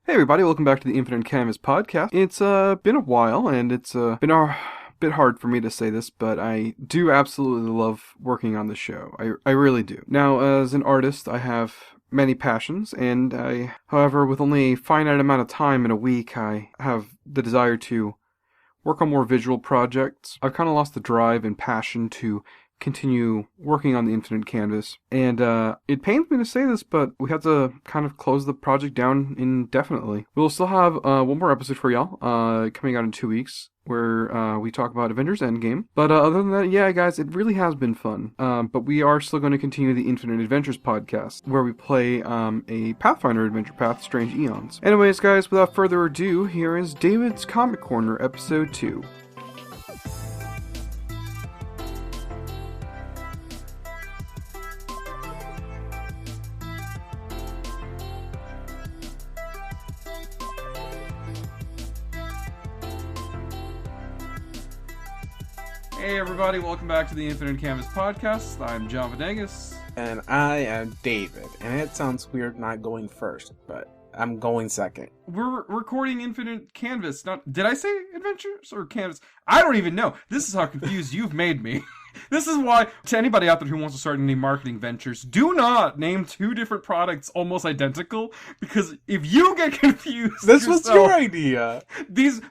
Hey everybody, welcome back to the Infinite Canvas podcast. It's been a while, and it's been a bit hard for me to say this, but I do absolutely love working on the show. I really do. Now, as an artist, I have many passions, and however, with only a finite amount of time in a week, I have the desire to work on more visual projects. I've kind of lost the drive and passion to continue working on the Infinite Canvas. And it pains me to say this, but we have to kind of close the project down indefinitely. We'll still have one more episode for y'all coming out in 2 weeks, where we talk about Avengers Endgame. But other than that, yeah, guys, it really has been fun. But we are still going to continue the Infinite Adventures podcast, where we play a Pathfinder adventure path, Strange Eons. Anyways, guys, without further ado, here is David's Comic Corner, Episode 2. Hey everybody, welcome back to the Infinite Canvas podcast. I'm John Venegas. And I am David. And it sounds weird not going first, but I'm going second. We're recording Infinite Canvas. Did I say Adventures or Canvas? I don't even know. This is how confused you've made me. This is why, to anybody out there who wants to start any marketing ventures, do not name two different products almost identical, because if you get confused This yourself, was your idea.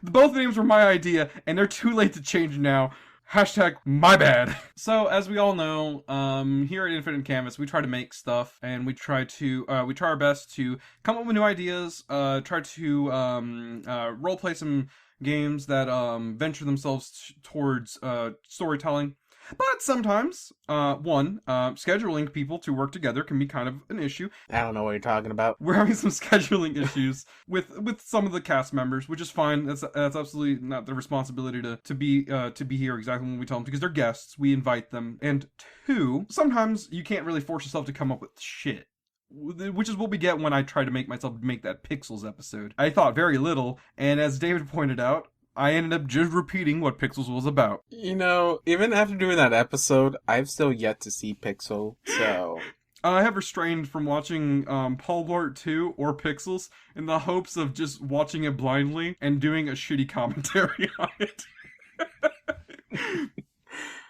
Both names were my idea, and they're too late to change now. Hashtag my bad. So, as we all know, here at Infinite Canvas, we try to make stuff, and we try our best to come up with new ideas, try to roleplay some games that venture themselves towards storytelling. But sometimes, scheduling people to work together can be kind of an issue. I don't know what you're talking about. We're having some scheduling issues with some of the cast members, which is fine. That's absolutely not their responsibility to be here exactly when we tell them, because they're guests. We invite them. And two, sometimes you can't really force yourself to come up with shit. Which is what we get when I try to make myself make that Pixels episode. I thought very little, and as David pointed out, I ended up just repeating what Pixels was about. You know, even after doing that episode, I've still yet to see Pixel, so... I have restrained from watching Paul Blart 2 or Pixels in the hopes of just watching it blindly and doing a shitty commentary on it.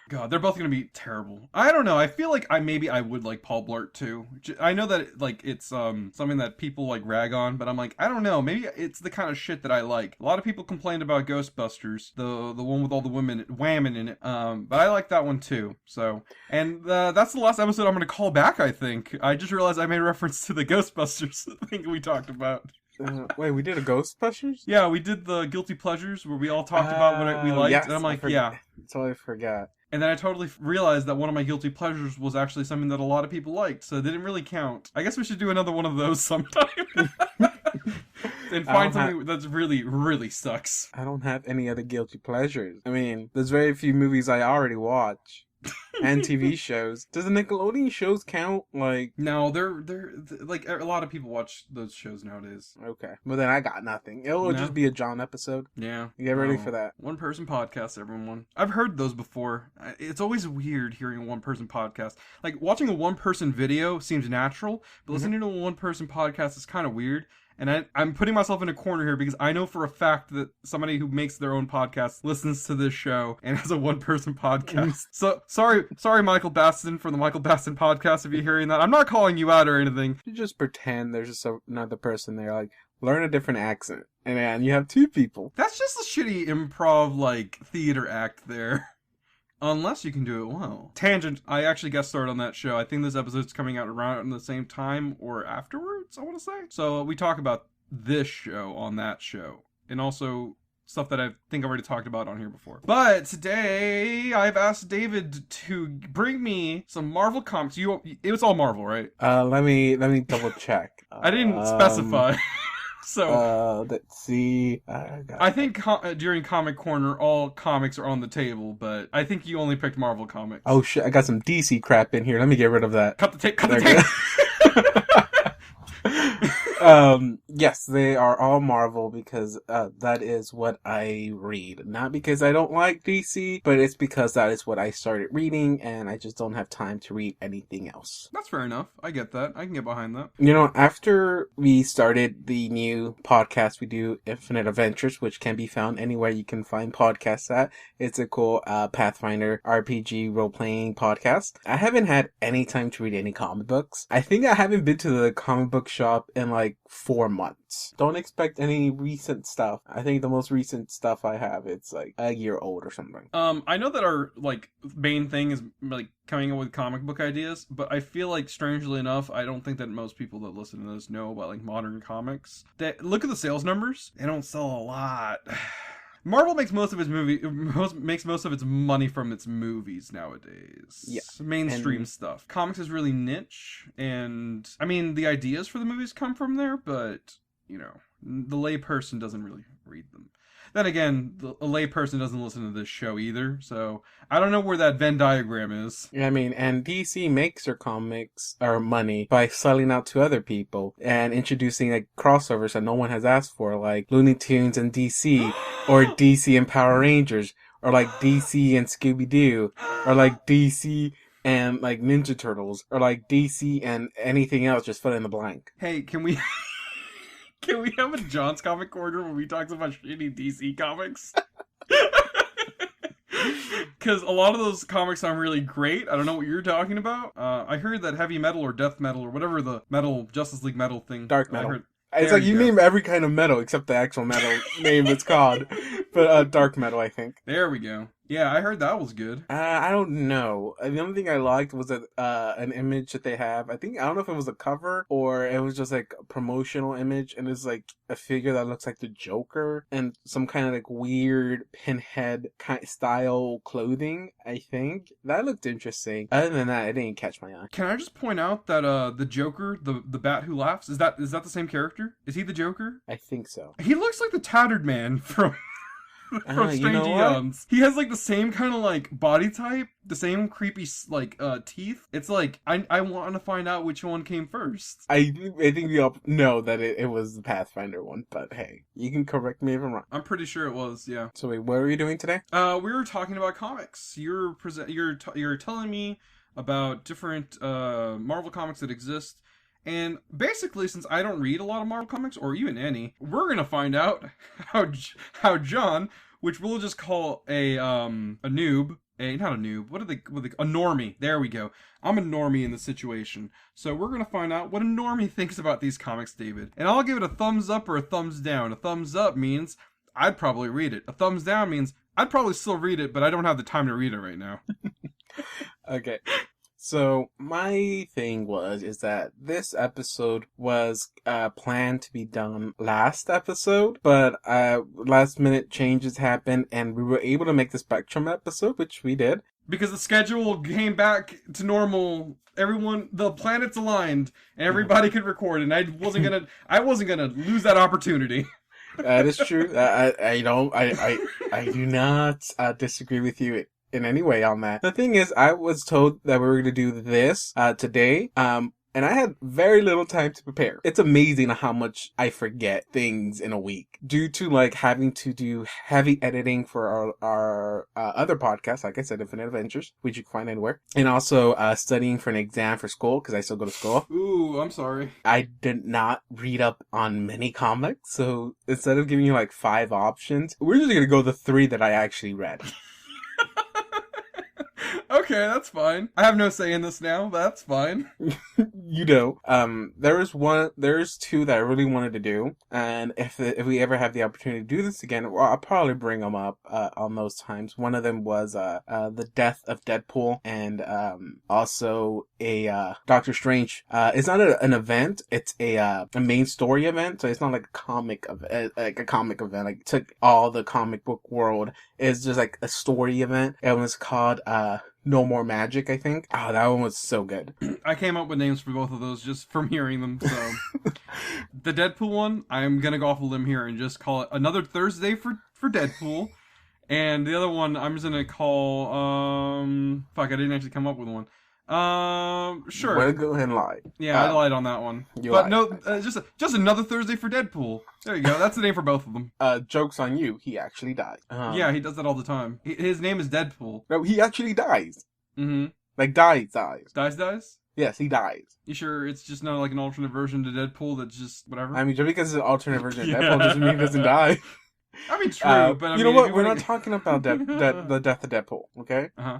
God, they're both gonna be terrible. I don't know. I feel like I would like Paul Blart 2. I know that it's something that people rag on, but I'm like, I don't know. Maybe it's the kind of shit that I like. A lot of people complained about Ghostbusters, the one with all the women in it. But I like that one too. So, and that's the last episode I'm gonna call back. I think I just realized I made reference to the Ghostbusters thing we talked about. Wait, we did a Ghostbusters? Yeah, we did the Guilty Pleasures where we all talked about what we liked, yes, and I'm like, yeah. Totally forgot. And then I totally realized that one of my guilty pleasures was actually something that a lot of people liked, so it didn't really count. I guess we should do another one of those sometime. And find something that's really, really sucks. I don't have any other guilty pleasures. I mean, there's very few movies I already watch. And TV shows. Does the Nickelodeon shows count? No, they're a lot of people watch those shows nowadays. Okay. Well, then I got nothing. It'll just be a John episode. Yeah. Get ready for that. One-person podcast, everyone. I've heard those before. It's always weird hearing a one-person podcast. Watching a one-person video seems natural, but listening to a one-person podcast is kind of weird. And I'm putting myself in a corner here because I know for a fact that somebody who makes their own podcast listens to this show and has a one-person podcast. So, sorry, Michael Baston from the Michael Baston podcast, if you're hearing that. I'm not calling you out or anything. You just pretend there's just another person there, learn a different accent. And then you have two people. That's just a shitty improv, theater act there. Unless you can do it well. Tangent, I actually guest starred on that show. I think this episode's coming out around the same time or afterwards, I want to say. So we talk about this show on that show. And also stuff that I think I've already talked about on here before. But today, I've asked David to bring me some Marvel comics. It was all Marvel, right? Let me double check. I didn't specify. So let's see. I think during Comic Corner, all comics are on the table, but I think you only picked Marvel comics. Oh shit! I got some DC crap in here. Let me get rid of that. Cut the tape. Cut the tape. Yes, they are all Marvel because that is what I read. Not because I don't like DC, but it's because that is what I started reading, and I just don't have time to read anything else. That's fair enough. I get that. I can get behind that. You know, after we started the new podcast we do, Infinite Adventures, which can be found anywhere you can find podcasts at, it's a cool Pathfinder RPG role-playing podcast. I haven't had any time to read any comic books. I think I haven't been to the comic book shop in like 4 months. Don't expect any recent stuff. I think the most recent stuff I have, it's like a year old or something. I know that our like main thing is like coming up with comic book ideas, but I feel like strangely enough, I don't think that most people that listen to this know about like modern comics. That look at the sales numbers; they don't sell a lot. Marvel makes most of its money from its movies nowadays. Yeah. Mainstream stuff. Comics is really niche, and I mean the ideas for the movies come from there, but you know, the layperson doesn't really read them. Then again, a layperson doesn't listen to this show either, so I don't know where that Venn diagram is. I mean, and DC makes their comics or money by selling out to other people and introducing like crossovers that no one has asked for, like Looney Tunes and DC, or DC and Power Rangers, or like DC and Scooby-Doo, or like DC and like Ninja Turtles, or like DC and anything else, just fill in the blank. Hey, can we... Can we have a John's Comic Corner when we talk about shitty DC comics? Because a lot of those comics sound really great. I don't know what you're talking about. I heard that heavy metal or death metal or whatever the metal, Justice League metal thing. Dark metal. I heard, it's like you name every kind of metal except the actual metal name it's called. But dark metal, I think. There we go. Yeah, I heard that was good. I don't know. The only thing I liked was an image that they have. I don't know if it was a cover or it was just like a promotional image, and it's like a figure that looks like the Joker and some kind of like weird pinhead kind style clothing. I think that looked interesting. Other than that, it didn't catch my eye. Can I just point out that the Joker, the bat who laughs, is that the same character? Is he the Joker? I think so. He looks like the tattered man from Strange Eons. He has like the same kind of like body type, the same creepy like teeth. It's like I want to find out which one came first. I think we all know that it was the Pathfinder one, but hey, you can correct me if I'm wrong. I'm pretty sure it was, yeah. So wait, what are we doing today? We were talking about comics. You're telling me about different Marvel comics that exist. And basically, since I don't read a lot of Marvel comics, or even any, we're gonna find out how John, which we'll just call a noob, not a noob, a normie. There we go. I'm a normie in the situation, so we're gonna find out what a normie thinks about these comics, David. And I'll give it a thumbs up or a thumbs down. A thumbs up means I'd probably read it. A thumbs down means I'd probably still read it, but I don't have the time to read it right now. Okay. So my thing is that this episode was planned to be done last episode, but last minute changes happened and we were able to make the Spectrum episode, which we did. Because the schedule came back to normal, the planets aligned, and everybody could record, and I wasn't gonna lose that opportunity. That is true. I do not disagree with you in any way on that. The thing is, I was told that we were going to do this today, and I had very little time to prepare. It's amazing how much I forget things in a week due to like having to do heavy editing for our other podcast, like I said, Infinite Adventures, which you can find anywhere, and also studying for an exam for school because I still go to school. Ooh, I'm sorry. I did not read up on many comics, so instead of giving you like 5 options, we're just going to go the 3 that I actually read. Okay, that's fine. I have no say in this now, but that's fine. You know, there's 2 that I really wanted to do, and if we ever have the opportunity to do this again, well, I'll probably bring them up on those times. One of them was the death of Deadpool, and also a Doctor Strange. It's not an event; it's a main story event, so it's not like a comic event. Like took all the comic book world. It's just like a story event. It was called No More Magic, I think. Oh, that one was so good. I came up with names for both of those just from hearing them, so. The Deadpool one, I'm gonna go off a limb here and just call it Another Thursday for Deadpool. And the other one, I'm just gonna call, I didn't actually come up with one. Sure. Way to go ahead and lie. Yeah, I lied on that one. But lied. no, just another Thursday for Deadpool. There you go. That's the name for both of them. Joke's on you. He actually died. Yeah, he does that all the time. His name is Deadpool. No, he actually dies. Mm-hmm. Like, dies. Dies? Yes, he dies. You sure it's just not like an alternate version to Deadpool that's just whatever? I mean, just because it's an alternate version of Deadpool doesn't mean he doesn't die. I mean, true, but you know what? We're not talking about the death of Deadpool, okay? Uh-huh.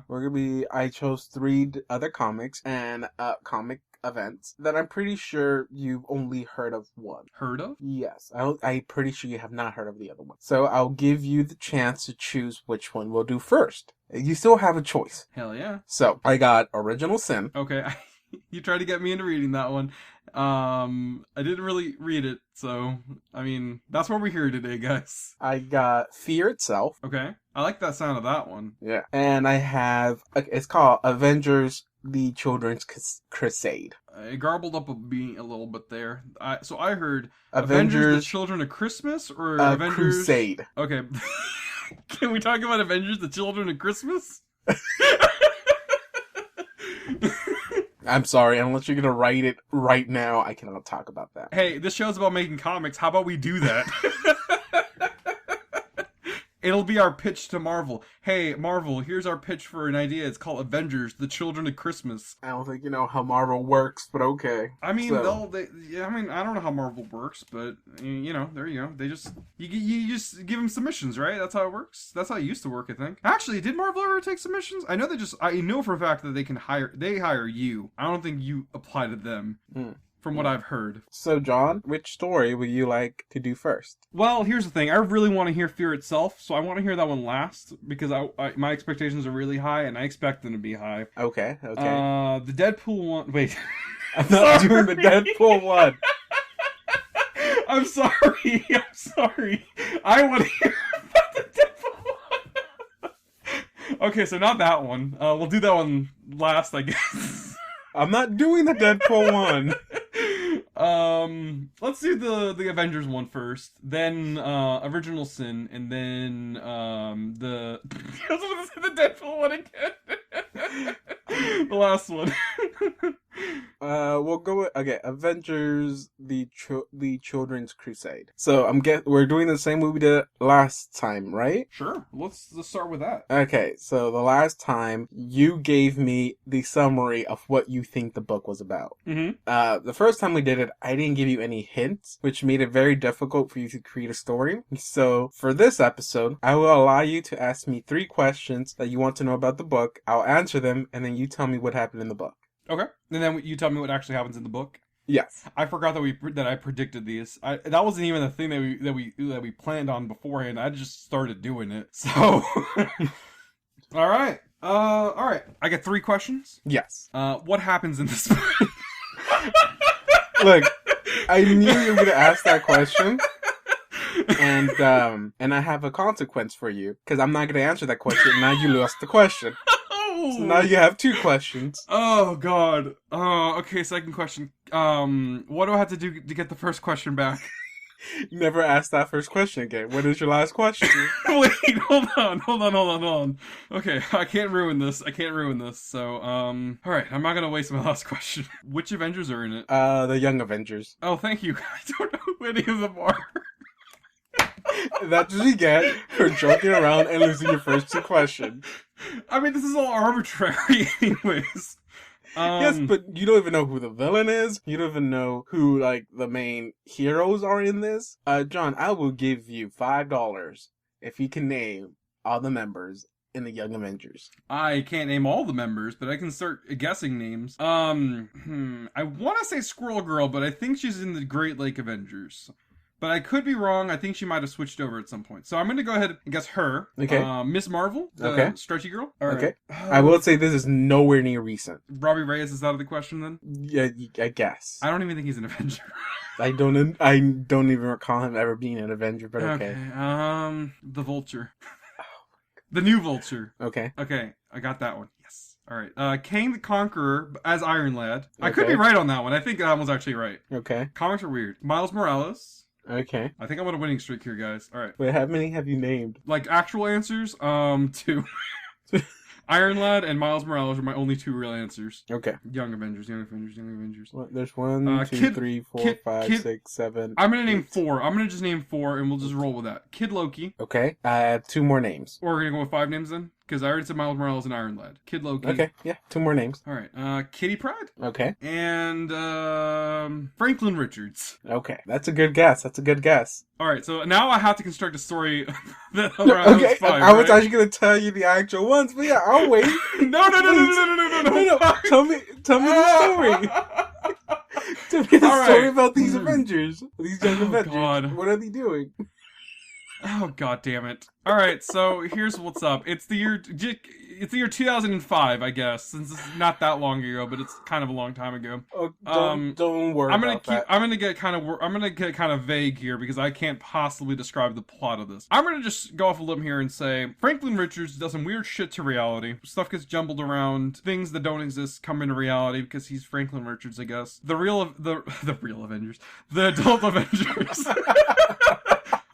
I chose 3 other comics and comic events that I'm pretty sure you've only heard of one. Heard of? Yes. I'm pretty sure you have not heard of the other one. So I'll give you the chance to choose which one we'll do first. You still have a choice. Hell yeah. So I got Original Sin. Okay. You tried to get me into reading that one. I didn't really read it, so I mean that's what we're here today, guys. I got Fear Itself. Okay, I like that sound of that one. Yeah, and I have it's called Avengers: The Children's Crusade. It garbled up a beat a little bit there. So I heard Avengers: The Children of Christmas or Avengers Crusade. Okay, can we talk about Avengers: The Children of Christmas? I'm sorry, unless you're gonna write it right now, I cannot talk about that. Hey, this show's about making comics. How about we do that? It'll be our pitch to Marvel. Hey, Marvel, here's our pitch for an idea. It's called Avengers: The Children of Christmas. I don't think you know how Marvel works, but okay. I mean, I don't know how Marvel works, but you know, there you go. They just you just give them submissions, right? That's how it works. That's how it used to work, I think. Actually, did Marvel ever take submissions? I know for a fact that they hire you. I don't think you apply to them. From what I've heard. So, John, which story would you like to do first? Well, here's the thing. I really want to hear Fear Itself, so I want to hear that one last, because my expectations are really high, and I expect them to be high. Okay. The Deadpool one... Wait. I'm not doing the Deadpool one. I'm sorry. I want to hear about the Deadpool one. Okay, so not that one. We'll do that one last, I guess. I'm not doing the Deadpool one. Let's do the Avengers one first, then Original Sin, and then the I was gonna say the Deadpool one again. The last one. We'll go with Avengers: The Children's Crusade. So we're doing the same movie we did last time, right? Sure. Let's start with that. Okay, so the last time you gave me the summary of what you think the book was about. Mm-hmm. The first time we did it, I didn't give you any hints, which made it very difficult for you to create a story. So for this episode, I will allow you to ask me 3 questions that you want to know about the book. I'll answer them, and then you tell me what happened in the book. Okay, and then you tell me what actually happens in the book. Yes, I forgot that I predicted these. That wasn't even a thing that we planned on beforehand. I just started doing it. So, all right. I got 3 questions. Yes. What happens in this book? Look, I knew you were going to ask that question. And I have a consequence for you, because I'm not going to answer that question. Now you lost the question. So now you have 2 questions. Oh, God. Okay, second question. What do I have to do to get the first question back? Never ask that first question again. What is your last question? Wait, hold on. Okay, I can't ruin this. So, alright, I'm not gonna waste my last question. Which Avengers are in it? The Young Avengers. Oh, thank you. I don't know who any of them are. That's what you get for joking around and losing your first 2 questions. I mean, this is all arbitrary anyways. Yes, but you don't even know who the villain is. You don't even know who, the main heroes are in this. John, I will give you $5 if you can name all the members in the Young Avengers. I can't name all the members, but I can start guessing names. I want to say Squirrel Girl, but I think she's in the Great Lake Avengers. But I could be wrong. I think she might have switched over at some point. So I'm going to go ahead and guess her. Okay. Miss Marvel, the stretchy girl. All okay. Right. I will say this is nowhere near recent. Robbie Reyes is out of the question then? Yeah, I guess. I don't even think he's an Avenger. I don't even recall him ever being an Avenger, but okay. The Vulture. The new Vulture. Okay. Okay, I got that one. Yes. All right. Kang the Conqueror as Iron Lad. I could be right on that one. I think that one's actually right. Okay. Comics are weird. Miles Morales. Okay. I think I'm on a winning streak here, guys. All right. Wait, how many have you named? Like actual answers? 2. Iron Lad and Miles Morales are my only two real answers. Okay. Young Avengers, Young Avengers, Young Avengers. Well, there's 1, 2, 3, 4, 5, 6, 7. I'm gonna name 4. I'm gonna just name 4, and we'll just roll with that. Kid Loki. Okay. 2 more names. Or we're gonna go with 5 names then, because I already said Miles Morales and Iron Lad. Kid Loki. Okay. Yeah. 2 more names. All right. Kitty Pryde. Okay. And Franklin Richards. Okay. That's a good guess. All right. So now I have to construct a story that around okay. 5, I was right? actually gonna tell you the actual ones, but yeah, I'll wait. No. Tell me the story. Tell me the story about these Avengers. These young Avengers. God. What are they doing? Oh, God damn it. All right, so here's what's up. It's the year 2005, I guess, since it's not that long ago, but it's kind of a long time ago. Oh, don't worry about that. I'm gonna get kind of vague here because I can't possibly describe the plot of this. I'm gonna just go off a limb here and say Franklin Richards does some weird shit to reality. Stuff gets jumbled around. Things that don't exist come into reality because he's Franklin Richards, I guess. The real Avengers, the adult Avengers.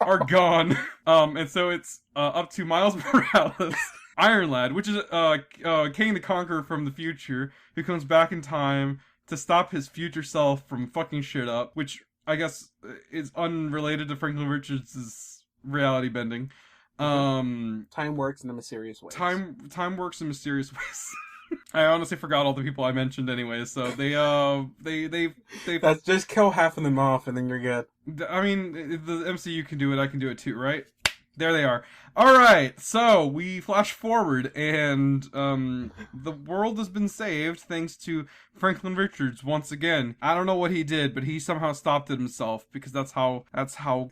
Are gone. And so it's up to Miles Morales, Iron Lad, which is Kang the Conqueror from the future, who comes back in time to stop his future self from fucking shit up, which I guess is unrelated to Franklin Richards' reality bending. Time works in mysterious ways. Time works in mysterious ways. I honestly forgot all the people I mentioned anyway, so they That's just kill half of them off and then you're good. I mean, the MCU can do it, I can do it too, right? There they are. Alright, so we flash forward, and the world has been saved thanks to Franklin Richards once again. I don't know what he did, but he somehow stopped it himself, because that's how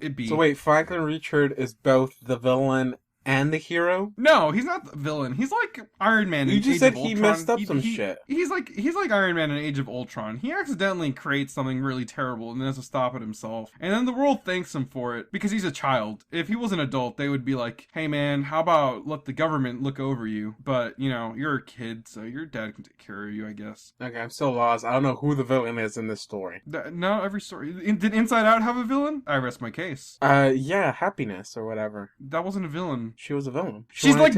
it be. So wait, Franklin Richards is both the villain and the hero? No, he's not the villain. He's like Iron Man in Age of Ultron. You just said he messed up some shit. He's like Iron Man in Age of Ultron. He accidentally creates something really terrible and then has to stop it himself. And then the world thanks him for it because he's a child. If he was an adult, they would be like, hey man, how about let the government look over you? But, you know, you're a kid, so your dad can take care of you, I guess. Okay, I'm still lost. I don't know who the villain is in this story. Not every story. Did Inside Out have a villain? I rest my case. Yeah, Happiness or whatever. That wasn't a villain. She was a villain. She's like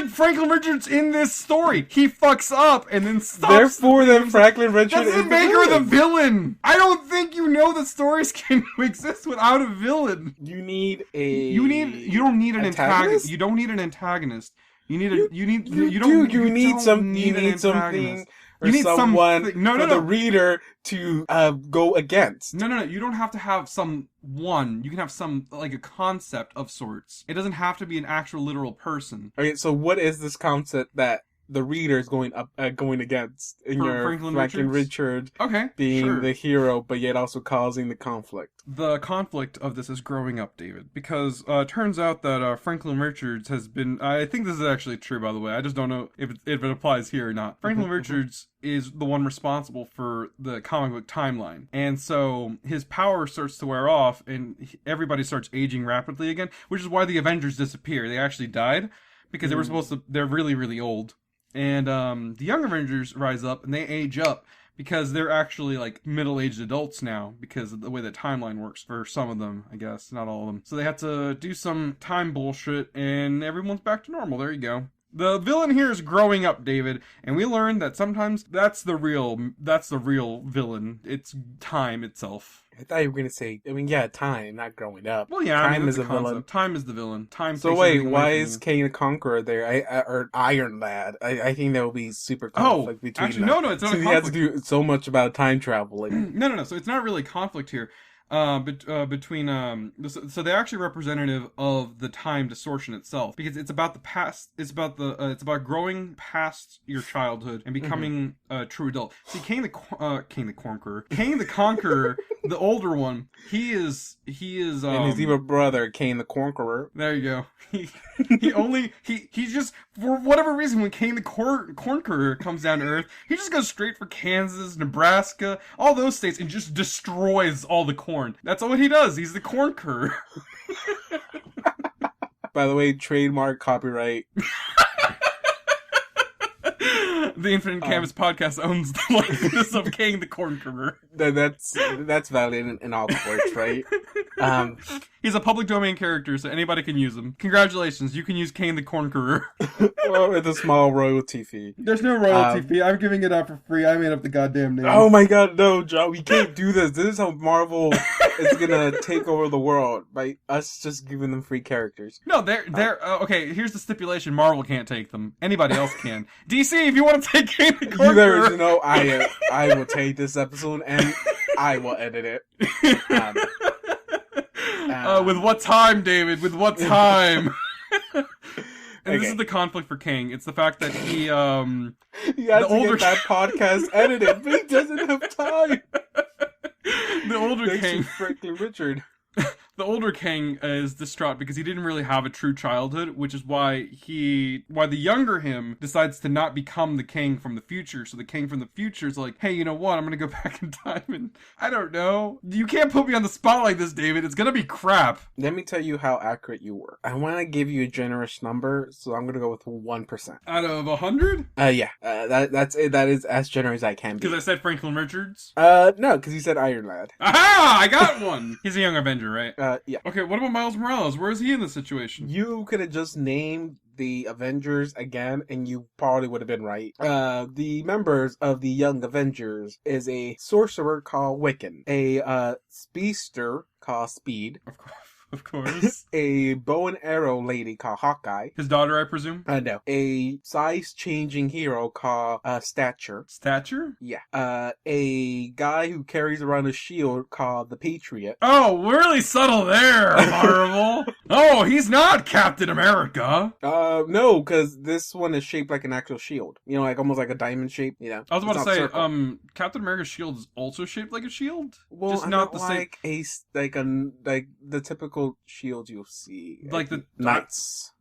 Franklin Richards in this story. He fucks up and then stops. Therefore, then Franklin Richards doesn't make her the villain. I don't think you know that stories can exist without a villain. You don't need an antagonist. You don't need an antagonist. You need something. Or you need someone for the reader to go against. No. You don't have to have someone. You can have like a concept of sorts. It doesn't have to be an actual literal person. Okay, so what is this concept that the reader is going against in your Franklin Richards being the hero, but yet also causing the conflict? The conflict of this is growing up, David, because it turns out that Franklin Richards has been... I think this is actually true, by the way. I just don't know if it applies here or not. Franklin Richards is the one responsible for the comic book timeline. And so his power starts to wear off, and everybody starts aging rapidly again, which is why the Avengers disappear. They actually died, because they were supposed to... They're really, really old. And the Young Avengers rise up, and they age up, because they're actually, like, middle-aged adults now, because of the way the timeline works for some of them, I guess. Not all of them. So they had to do some time bullshit, and everyone's back to normal. There you go. The villain here is growing up, David, and we learned that sometimes that's the real villain. It's time itself. I thought you were gonna say, time, not growing up. Well, yeah, time is the villain. Time is the villain. Time. So wait, why is Kang the Conqueror there? Or Iron Lad? I think there will be super conflict between actually, them. no, it's not. So he has to do so much about time traveling. No. So it's not really conflict here. Between so they're actually representative of the time distortion itself, because it's about the past. It's about growing past your childhood and becoming a true adult. See, Kang the Conqueror, the older one, he is and his evil brother, Kang the Conqueror. There you go. He just, for whatever reason, when Kang the Conqueror comes down to Earth, he just goes straight for Kansas, Nebraska, all those states, and just destroys all the corn. That's all he does. He's the Conqueror. By the way, trademark, copyright. The Infinite Canvas podcast owns the likeness of Kang the Conqueror. That's valid in all sports, right? He's a public domain character, so anybody can use him. Congratulations, you can use Kane the Conqueror. Well, with a small royalty fee. There's no royalty fee. I'm giving it out for free. I made up the goddamn name. Oh my god, no, John, we can't do this. This is how Marvel is gonna take over the world, by us just giving them free characters. No, they're okay, here's the stipulation. Marvel can't take them. Anybody else can. DC, if you want to take Kane the Conqueror... There is no, I will take this episode and I will edit it. With what time, David? With what time? And Okay. this is the conflict for King. It's the fact that he He has the to older get that podcast edited, but he doesn't have time. the older Thanks King, to Franklin Richard. the older King is distraught because he didn't really have a true childhood, which is why the younger him decides to not become the King from the future. So the King from the future is like, hey, you know what? I'm gonna go back in time, and I don't know. You can't put me on the spot like this, David. It's gonna be crap. Let me tell you how accurate you were. I want to give you a generous number, so I'm gonna go with 1%. Out of 100? Yeah. That's it. That is as generous as I can be. Because I said Franklin Richards. No, because you said Iron Lad. Aha! I got one. He's a young Avenger, right? Yeah. Okay, what about Miles Morales? Where is he in this situation? You could have just named the Avengers again, and you probably would have been right. The members of the Young Avengers is a sorcerer called Wiccan, a speedster called Speed, Of course. a bow and arrow lady called Hawkeye. His daughter, I presume? No. A size-changing hero called Stature. Stature? Yeah. A guy who carries around a shield called the Patriot. Oh, really subtle there, Marvel. Oh, he's not Captain America. No, because this one is shaped like an actual shield. You know, like almost like a diamond shape, you know. I was about It's to not say, circle. Captain America's shield is also shaped like a shield? Well, just I not meant the same. like the typical shields you'll see. Like the knights.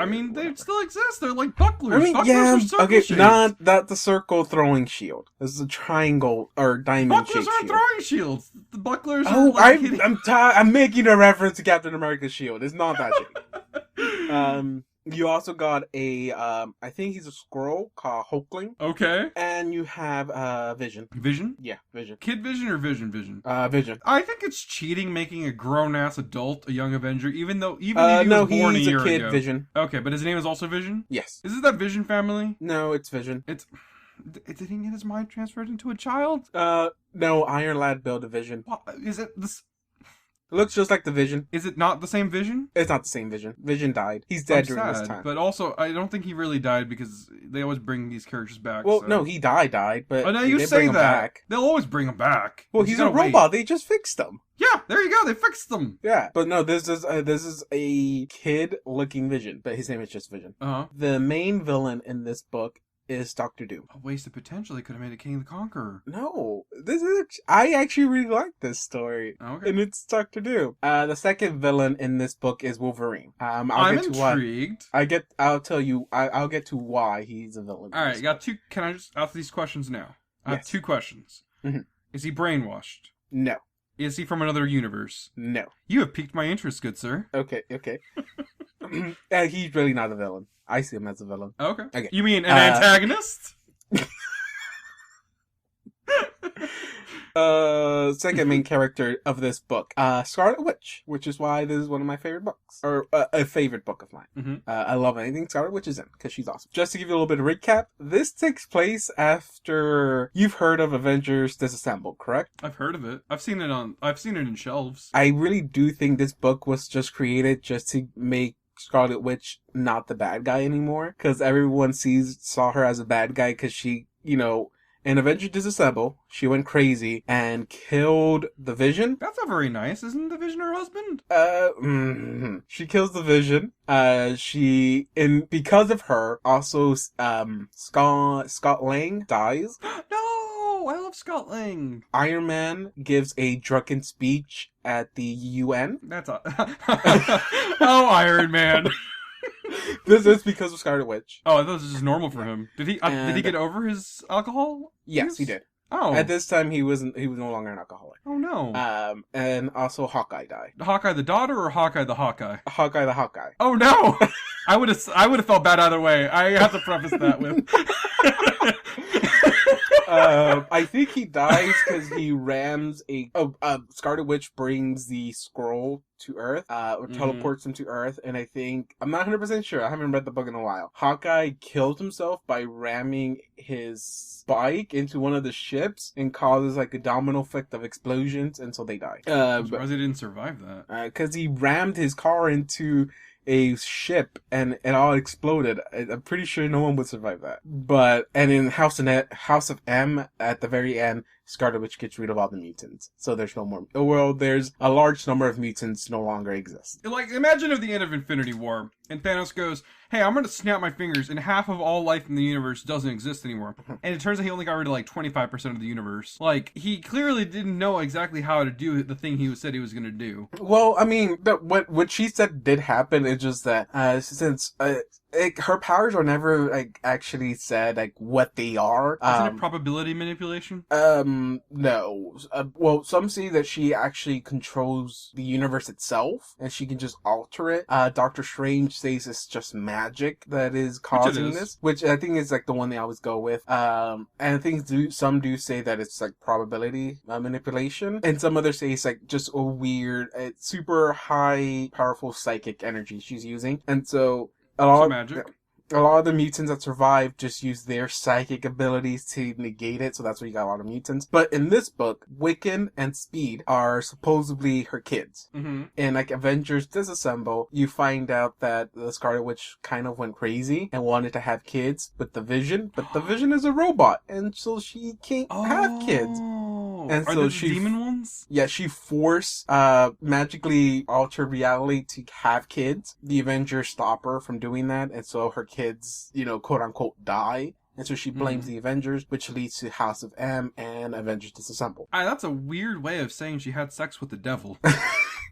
I mean, they still exist. They're like bucklers. I mean, Bucklers yeah, are circle okay, shaped. not the circle throwing shield. This is a triangle or diamond Bucklers shaped aren't shield. throwing shields. The bucklers are Oh, like hitting- I'm making a reference to Captain America's shield. It's not that shape. You also got a, I think he's a squirrel called Hulkling. Okay. And you have, Vision. Vision? Yeah, Vision. Kid Vision or Vision? Vision. I think it's cheating making a grown-ass adult a young Avenger, even if he No, was born a he's year a kid ago. Vision. Okay, but his name is also Vision? Yes. Is it that Vision family? No, it's Vision. Did he get his mind transferred into a child? No, Iron Lad built a Vision. What, is it this? It looks just like the Vision. Is it not the same Vision? It's not the same Vision. Vision died. He's dead during this time. But also, I don't think he really died because they always bring these characters back. Well, so. no, he died, but Oh, now they you did say bring him that. back. They'll always bring him back. Well, You he's a gotta wait. robot. They just fixed him. Yeah, there you go. They fixed them. Yeah, but no, this is a kid-looking Vision, but his name is just Vision. Uh-huh. The main villain in this book is Doctor Doom. A wasted potential. They could have made it King the Conqueror. No, I actually really like this story. Okay. And it's Doctor Doom. The second villain in this book is Wolverine. I'm get to intrigued. I'll tell you. I'll get to why he's a villain. All right, got two. Can I just ask these questions now? I have Yes. two questions. Mhm. Is he brainwashed? No, Is he from another universe? no. You have piqued my interest, good sir. Okay. He's really not a villain. I see him as a villain. Okay. You mean an antagonist? Second main character of this book, Scarlet Witch, which is why this is one of my favorite books, or a favorite book of mine. Mm-hmm. I love anything Scarlet Witch is in because she's awesome. Just to give you a little bit of recap, this takes place after you've heard of Avengers Disassembled, correct? I've heard of it. I've seen it in shelves. I really do think this book was just created just to make Scarlet Witch not the bad guy anymore, because everyone saw her as a bad guy because she, you know, in Avengers Disassemble, she went crazy and killed the Vision. That's not very nice. Isn't the Vision her husband? She kills the Vision. Because of her, also, Scott Lang dies. No, I love Scott Lang. Iron Man gives a drunken speech at the UN. That's oh, Iron Man. This is because of Scarlet Witch. Oh, I thought this was just normal for him. Did he get over his alcohol? Yes, use? he did. Oh. At this time, he was no longer an alcoholic. Oh no. And also Hawkeye died. Hawkeye the daughter or Hawkeye the Hawkeye? Hawkeye the Hawkeye. Oh no. I would have felt bad either way. I have to preface that with. I think he dies because he rams Scarlet Witch brings the scroll to Earth, or teleports him to Earth, and I think, I'm not 100% sure, I haven't read the book in a while. Hawkeye kills himself by ramming his bike into one of the ships and causes like a domino effect of explosions, and so they die. I'm surprised they didn't survive that. Because he rammed his car into a ship and it all exploded. I'm pretty sure no one would survive that. And in House of M, at the very end, Scarlet Witch gets rid of all the mutants. So there's no more. Well, there's a large number of mutants no longer exist. Like, imagine at the end of Infinity War, and Thanos goes, hey, I'm gonna snap my fingers, and half of all life in the universe doesn't exist anymore. And it turns out he only got rid of like 25% of the universe. Like, he clearly didn't know exactly how to do the thing he said he was gonna do. Well, I mean, what she said did happen. It's just that, since, her powers are never like actually said like what they are. Isn't it probability manipulation? No. Well, some say that she actually controls the universe itself, and she can just alter it. Doctor Strange says it's just magic that is causing this, which I think is like the one they always go with. And I think some do say that it's like probability manipulation, and some others say it's like just a weird, super high, powerful psychic energy she's using, and so. A lot of the mutants that survive just use their psychic abilities to negate it, so that's why you got a lot of mutants. But in this book, Wiccan and Speed are supposedly her kids. In like Avengers Disassemble, you find out that the Scarlet Witch kind of went crazy and wanted to have kids with the Vision, but the Vision is a robot, and so she can't have kids. And are so she demon ones? Yeah, she forced magically altered reality to have kids. The Avengers stop her from doing that, and so her kids, quote unquote, die. And so she blames the Avengers, which leads to House of M and Avengers Disassemble. That's a weird way of saying she had sex with the devil.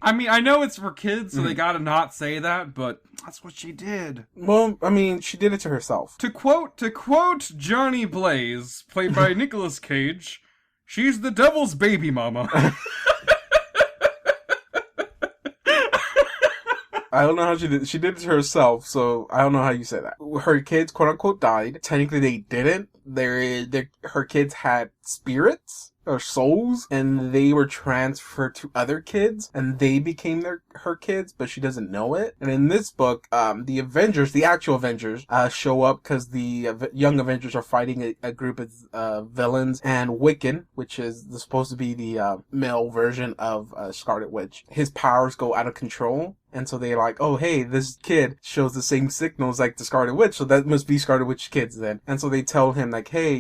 I mean, I know it's for kids, so they gotta not say that, but that's what she did. Well, I mean, she did it to herself. To quote Johnny Blaze, played by Nicolas Cage, she's the devil's baby mama. I don't know how she did. She did it to herself, so I don't know how you say that. Her kids, quote unquote, died. Technically, they didn't. Her kids had spirits or souls, and they were transferred to other kids, and they became her kids, but she doesn't know it. And in this book, the Avengers, the actual Avengers, show up because the young Avengers are fighting a group of villains, and Wiccan, which is supposed to be the male version of Scarlet Witch, his powers go out of control. And so they're like, oh, hey, this kid shows the same signals like the Scarlet Witch, so that must be Scarlet Witch kids then. And so they tell him like, hey,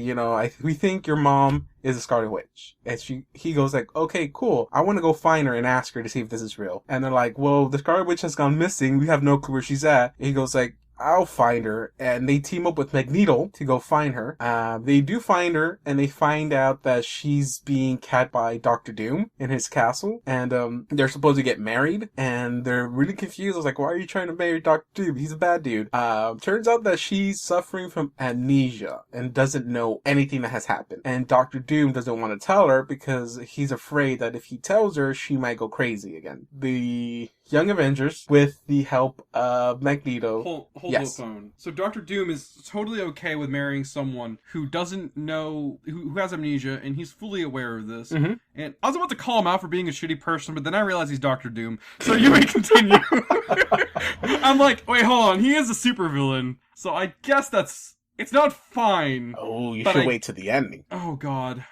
we think your mom is a Scarlet Witch. And he goes like, okay, cool. I want to go find her and ask her to see if this is real. And they're like, well, the Scarlet Witch has gone missing. We have no clue where she's at. And he goes like, I'll find her. And they team up with Magneto to go find her. They do find her, and they find out that she's being kept by Doctor Doom in his castle. And they're supposed to get married, and they're really confused. I was like, why are you trying to marry Doctor Doom? He's a bad dude. Turns out that she's suffering from amnesia and doesn't know anything that has happened. And Doctor Doom doesn't want to tell her because he's afraid that if he tells her, she might go crazy again. The Young Avengers, with the help of Magneto. Hold the phone. So Doctor Doom is totally okay with marrying someone who doesn't know, who has amnesia, and he's fully aware of this. And I was about to call him out for being a shitty person, but then I realized he's Doctor Doom. So you may continue. I'm like, wait, hold on. He is a supervillain. So I guess it's not fine. Oh, you should wait to the ending. Oh, God.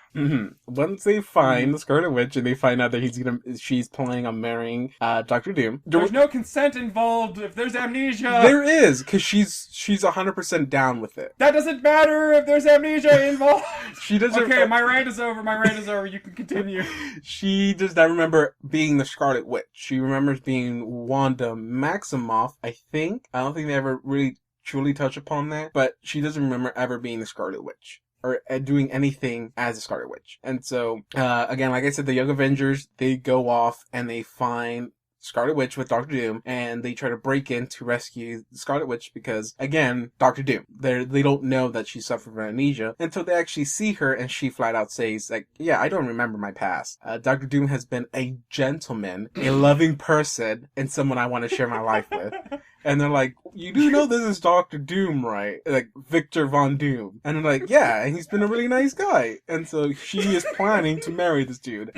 Once they find the Scarlet Witch and they find out that she's planning on marrying Doctor Doom. There's no consent involved if there's amnesia. There is, because she's 100% down with it. That doesn't matter if there's amnesia involved. She doesn't. Okay, my rant is over. You can continue. She does not remember being the Scarlet Witch. She remembers being Wanda Maximoff, I think. I don't think they ever really truly touch upon that, but she doesn't remember ever being the Scarlet Witch or doing anything as a Scarlet Witch. And so, again, like I said, the Young Avengers, they go off and they find Scarlet Witch with Doctor Doom, and they try to break in to rescue Scarlet Witch because, again, Doctor Doom. They don't know that she suffered from amnesia until they actually see her, and she flat out says, like, yeah, I don't remember my past. Doctor Doom has been a gentleman, a loving person, and someone I want to share my life with. And they're like, you do know this is Dr. Doom, right? Like, Victor Von Doom. And they're like, yeah, and he's been a really nice guy. And so she is planning to marry this dude.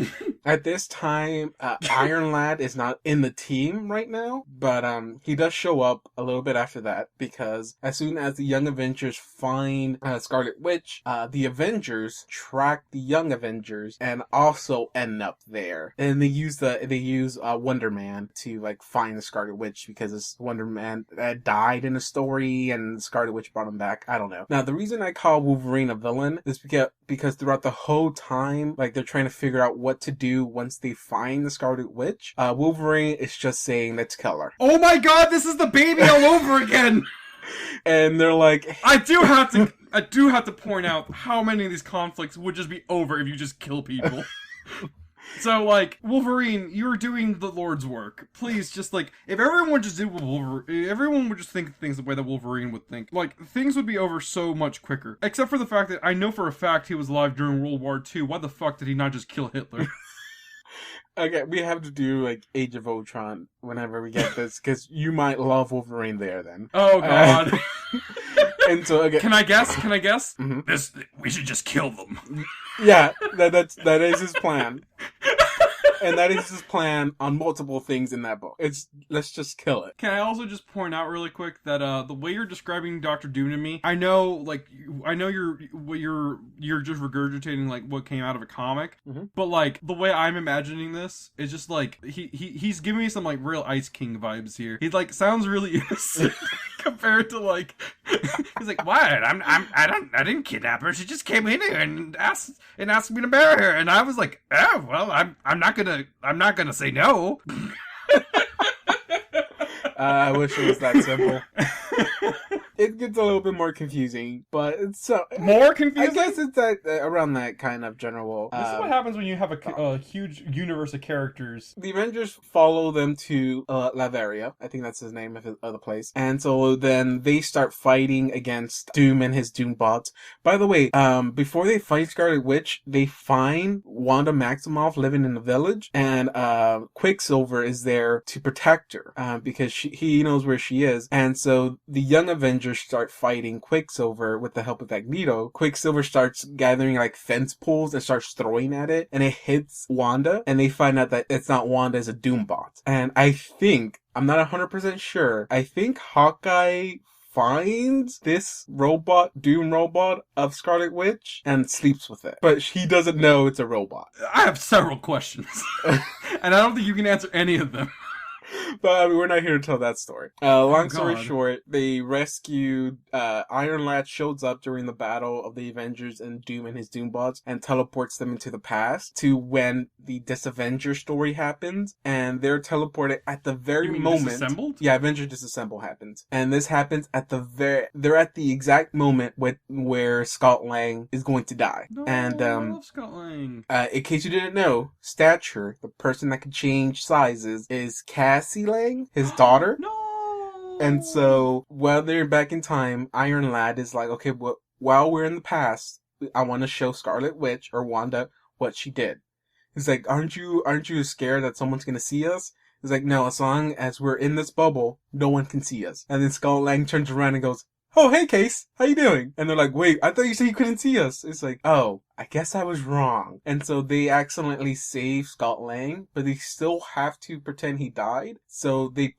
At this time, Iron Lad is not in the team right now, but he does show up a little bit after that, because as soon as the Young Avengers find Scarlet Witch, the Avengers track the Young Avengers and also end up there. And they use Wonder Man to like find the Scarlet Witch, because this Wonder Man died in a story and Scarlet Witch brought him back. I don't know. Now, the reason I call Wolverine a villain is because throughout the whole time, like, they're trying to figure out what to do once they find the Scarlet Witch, Wolverine is just saying, let's kill her. Oh my god, this is the baby all over again! And they're like, I do have to point out how many of these conflicts would just be over if you just kill people. So, like, Wolverine, you're doing the Lord's work. Please, just, like, if everyone just did what Wolverine... Everyone would just think things the way that Wolverine would think. Like, things would be over so much quicker. Except for the fact that I know for a fact he was alive during World War II. Why the fuck did he not just kill Hitler? Okay, we have to do, like, Age of Ultron whenever we get this, because you might love Wolverine there, then. Oh, God. And so, okay. Can I guess? Mm-hmm. We should just kill them. Yeah, that is his plan. And that is his plan on multiple things in that book. Let's just kill it. Can I also just point out really quick that the way you're describing Dr. Doom to me, I know you're just regurgitating like what came out of a comic, but like the way I'm imagining this is just like he's giving me some like real Ice King vibes here. He like sounds really innocent compared to like he's like, what? I didn't kidnap her. She just came in here and asked me to marry her, and I was like, oh well, I'm not gonna say no. I wish it was that simple. It gets a little bit more confusing, but it's more confusing. I guess it's around that kind of general. This is what happens when you have a huge universe of characters. The Avengers follow them to Latveria. I think that's his name of the place. And so then they start fighting against Doom and his Doom bots. By the way, before they fight Scarlet Witch, they find Wanda Maximoff living in the village, and Quicksilver is there to protect her because he knows where she is. And so the Young Avengers start fighting Quicksilver with the help of Magneto. Quicksilver starts gathering like fence poles and starts throwing at it, and it hits Wanda, and they find out that it's not Wanda, it's a Doombot. And I'm not 100% sure, I think Hawkeye finds this Doom robot of Scarlet Witch and sleeps with it. But he doesn't know it's a robot. I have several questions. And I don't think you can answer any of them. But we're not here to tell that story. Long story short, they rescued, Iron Lad shows up during the battle of the Avengers and Doom and his Doombots and teleports them into the past to when the Disavenger story happens, and they're teleported at the very moment. Disassembled? Yeah, Avenger Disassemble happens. And this happens at they're at the exact moment where Scott Lang is going to die. No, and, I love Scott Lang. In case you didn't know, Stature, the person that can change sizes, is Cassie Lang, his daughter. No. And so while they're back in time, Iron Lad is like, okay, well, while we're in the past, I want to show Scarlet Witch or Wanda what she did. He's like, aren't you scared that someone's gonna see us? He's like, no, as long as we're in this bubble, no one can see us. And then Scott Lang turns around and goes, oh, hey, Case, how you doing? And they're like, wait, I thought you said you couldn't see us. It's like, oh, I guess I was wrong. And so they save Scott Lang, but they still have to pretend he died. So they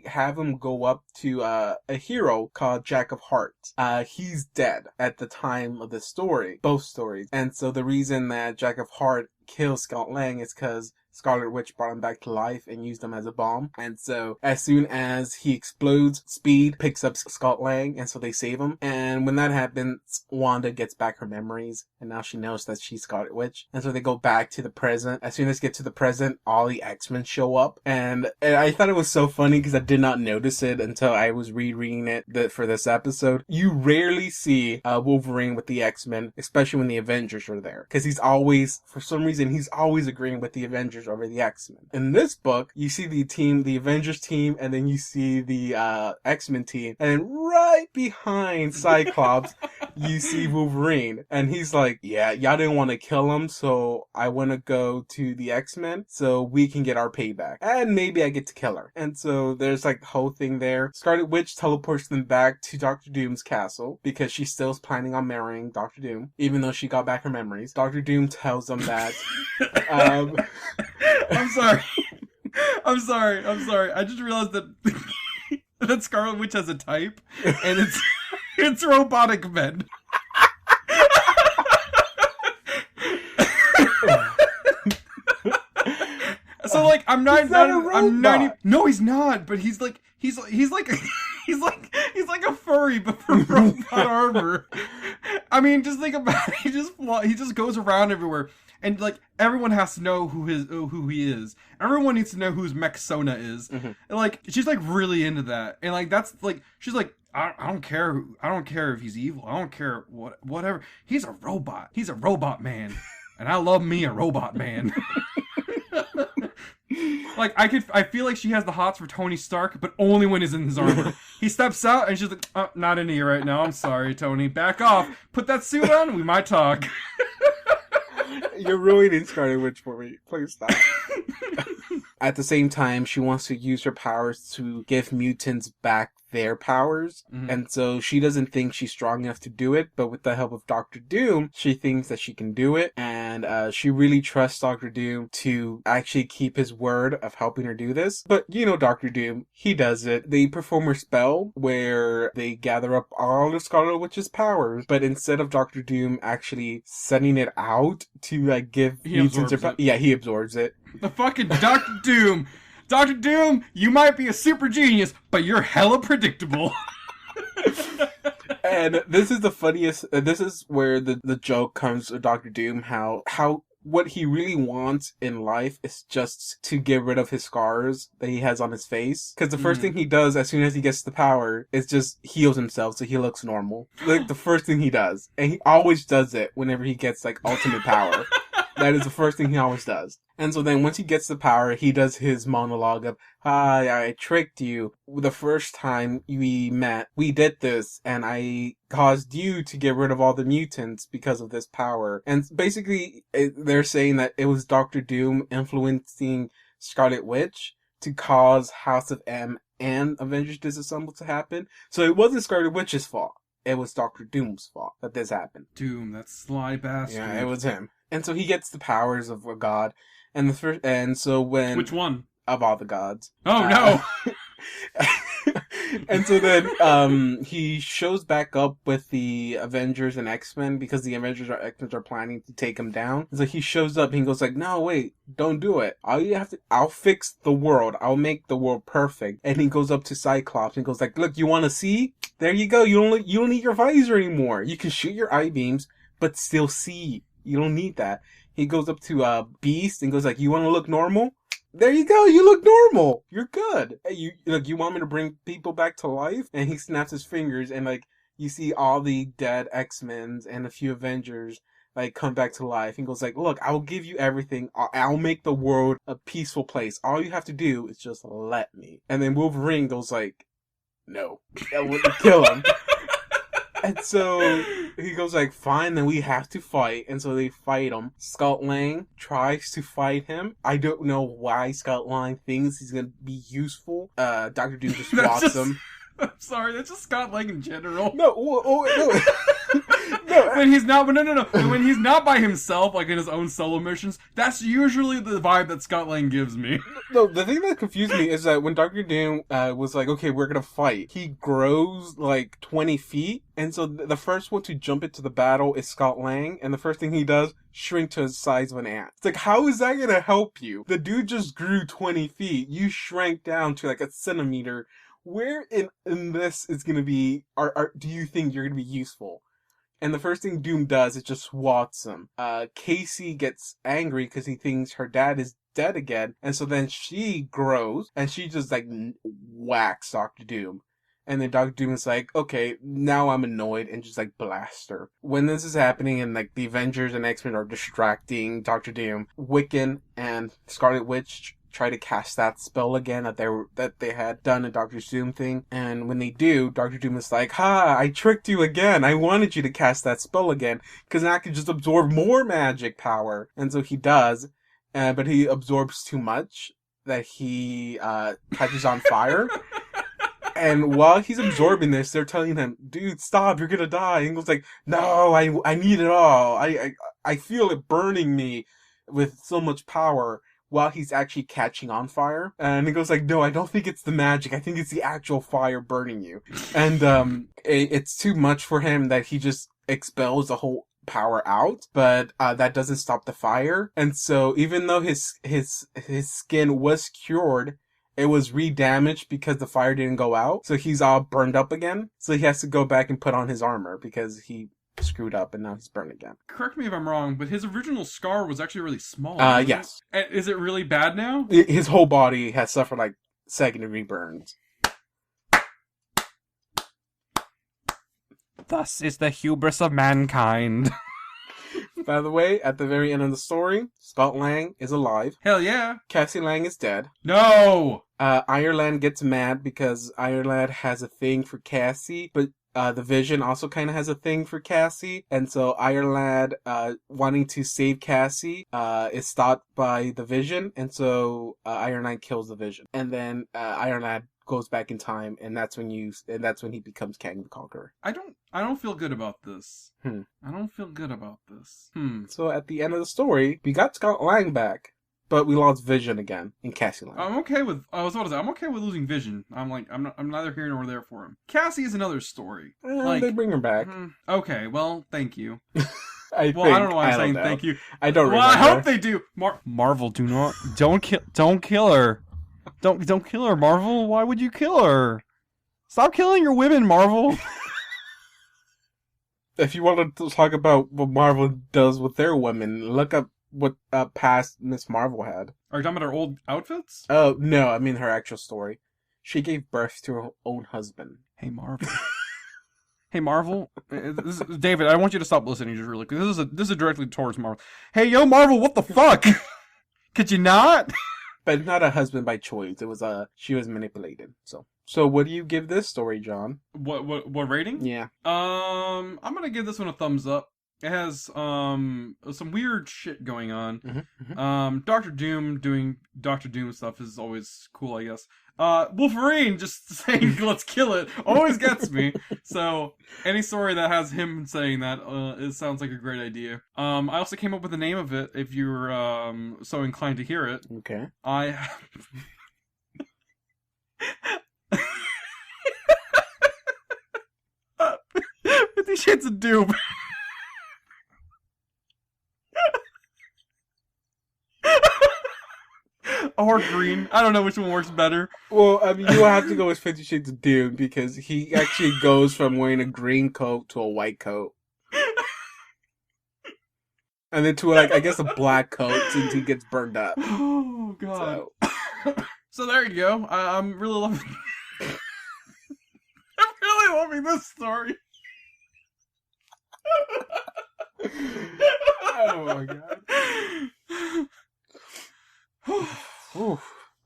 have him go up to a hero called Jack of Hearts. He's dead at the time of the story, both stories. And so the reason that Jack of Hearts kills Scott Lang is because Scarlet Witch brought him back to life and used him as a bomb. And so as soon as he explodes, Speed picks up Scott Lang, and so they save him. And when that happens, Wanda gets back her memories, and now she knows that she's Scarlet Witch. And so they go back to the present. As soon as they get to the present, all the X-Men show up. And I thought it was so funny because I did not notice it until I was rereading it for this episode. You rarely see Wolverine with the X-Men, especially when the Avengers are there. Because for some reason, he's always agreeing with the Avengers Avengers over the X-Men. In this book, you see the Avengers team, and then you see the X-Men team, and right behind Cyclops, you see Wolverine, and he's like, yeah, y'all didn't want to kill him, so I want to go to the X-Men so we can get our payback, and maybe I get to kill her. And so there's like the whole thing there. Scarlet Witch teleports them back to Doctor Doom's castle because she still's planning on marrying Doctor Doom, even though she got back her memories. Doctor Doom tells them that I'm sorry. I'm sorry. I just realized that that Scarlet Witch has a type, and it's robotic men. So like I'm 90. No, he's not. But he's like a furry, but for robot armor. I mean, just think about it. He just goes around everywhere, and like everyone has to know who he is. Everyone needs to know who Mechsona is. Mm-hmm. And like she's like really into that, and like that's like she's like. I don't care. I don't care if he's evil. I don't care whatever. He's a robot. He's a robot man, and I love me a robot man. Like I feel like she has the hots for Tony Stark, but only when he's in his armor. He steps out and she's like, oh, "Not into you right now. I'm sorry, Tony. Back off. Put that suit on. And we might talk." You're ruining Scarlet Witch for me. Please stop. At the same time, she wants to use her powers to give mutants back their powers. Mm-hmm. And so she doesn't think she's strong enough to do it, but with the help of Doctor Doom, she thinks that she can do it. And she really trusts Doctor Doom to actually keep his word of helping her do this. But you know Doctor Doom, he does it. They perform a spell where they gather up all of Scarlet Witch's powers, but instead of Doctor Doom actually sending it out to like give mutants their powers, yeah, he absorbs it. The fucking Doctor Doom. Doctor Doom, you might be a super genius, but you're hella predictable. And this is the funniest. This is where the joke comes with Doctor Doom. How what he really wants in life is just to get rid of his scars that he has on his face. Because the first thing he does as soon as he gets the power is just heals himself so he looks normal. Like the first thing he does, and he always does it whenever he gets like ultimate power. That is the first thing he always does. And so then once he gets the power, he does his monologue of, "Hi, I tricked you. The first time we met, we did this, and I caused you to get rid of all the mutants because of this power." And basically, they're saying that it was Doctor Doom influencing Scarlet Witch to cause House of M and Avengers Disassemble to happen. So it wasn't Scarlet Witch's fault. It was Doctor Doom's fault that this happened. Doom, that sly bastard. Yeah, it was him. And so he gets the powers of a god. And so when... Which one? Of all the gods. Oh, no! And so then he shows back up with the Avengers and X-Men because the Avengers or X-Men are planning to take him down. So he shows up and he goes like, "No, wait, don't do it. I'll fix the world. I'll make the world perfect." And he goes up to Cyclops and goes like, "Look, you want to see? There you go. You don't need your visor anymore. You can shoot your eye beams, but still see. You don't need that." He goes up to Beast and goes like, "You want to look normal? There you go. You look normal. You're good. Hey, you want me to bring people back to life?" And he snaps his fingers, and like you see all the dead X-Men and a few Avengers like come back to life. And goes like, "Look, I'll give you everything. I'll make the world a peaceful place. All you have to do is just let me." And then Wolverine goes like, "No, that wouldn't kill him." And so he goes like, "Fine, then we have to fight." And so they fight him. Scott Lang tries to fight him. I don't know why Scott Lang thinks he's going to be useful. Dr. Doom just swats him. I'm sorry, that's just Scott Lang in general. No. When he's not, no. When he's not by himself, like in his own solo missions, that's usually the vibe that Scott Lang gives me. No, the thing that confused me is that when Dr. Doom was like, "Okay, we're gonna fight," he grows like 20 feet, and so the first one to jump into the battle is Scott Lang, and the first thing he does, shrink to the size of an ant. It's like, how is that gonna help you? The dude just grew 20 feet. You shrank down to like a centimeter. Where in this is gonna be, do you think you're gonna be useful? And the first thing Doom does is just swats him. Casey gets angry because he thinks her dad is dead again. And so then she grows and she just like whacks Dr. Doom. And then Dr. Doom is like, okay, now I'm annoyed, and just like blast her. When this is happening and like the Avengers and X-Men are distracting Dr. Doom, Wiccan and Scarlet Witch try to cast that spell again that they had done in Dr. Doom thing. And when they do, Dr. Doom is like, ha, I tricked you again. I wanted you to cast that spell again, because now I can just absorb more magic power. And so he does, but he absorbs too much that he catches on fire. And while he's absorbing this, they're telling him, dude, stop, you're gonna die. And he goes like, no, I need it all. I feel it burning me with so much power, while he's actually catching on fire. And he goes like, no, I don't think it's the magic. I think it's the actual fire burning you. And it's too much for him that he just expels the whole power out, but that doesn't stop the fire. And so even though his skin was cured, it was re-damaged because the fire didn't go out. So he's all burned up again. So he has to go back and put on his armor because he screwed up and now he's burned again. Correct me if I'm wrong, but his original scar was actually really small. Yes. And is it really bad now? His whole body has suffered like second-degree burns. Thus is the hubris of mankind. By the way, at the very end of the story, Scott Lang is alive. Hell yeah. Cassie Lang is dead. No! Ireland gets mad because Ireland has a thing for Cassie, but the Vision also kind of has a thing for Cassie, and so Ireland, wanting to save Cassie, is stopped by the Vision, and so Ireland kills the Vision, and then Ireland goes back in time, and that's when he becomes Kang the Conqueror. I don't feel good about this. I don't feel good about this. So at the end of the story, we got Scott Lang back, but we lost Vision again in Cassie Lang. I'm okay with. I was about to say I'm okay with losing Vision. I'm neither here nor there for him. Cassie is another story. They bring her back. Okay, well, thank you. I don't know why I'm saying thank you. I don't. Well, remember. I hope they do. Marvel, don't kill her. Don't kill her, Marvel. Why would you kill her? Stop killing your women, Marvel. If you want to talk about what Marvel does with their women, look up what past Miss Marvel had. Are you talking about her old outfits? Oh, no, I mean her actual story. She gave birth to her own husband. Hey, Marvel. Hey, Marvel. David, I want you to stop listening just really quick. This is directly towards Marvel. Hey, yo, Marvel, what the fuck? Could you not? But not a husband by choice. It was she was manipulated. So what do you give this story, John? What rating? Yeah. I'm gonna give this one a thumbs up. It has some weird shit going on. Doctor Doom doing Doctor Doom stuff is always cool, I guess. Wolverine just saying let's kill it always gets me. So any story that has him saying that it sounds like a great idea. I also came up with the name of it if you're so inclined to hear it. Okay. 50 Shades of Doom. Or green. I don't know which one works better. Well, I mean, you'll have to go with 50 Shades of Doom because he actually goes from wearing a green coat to a white coat. And then to, like, I guess a black coat since he gets burned up. Oh, God. So there you go. I'm really loving... I'm really loving this story. Oh, my God.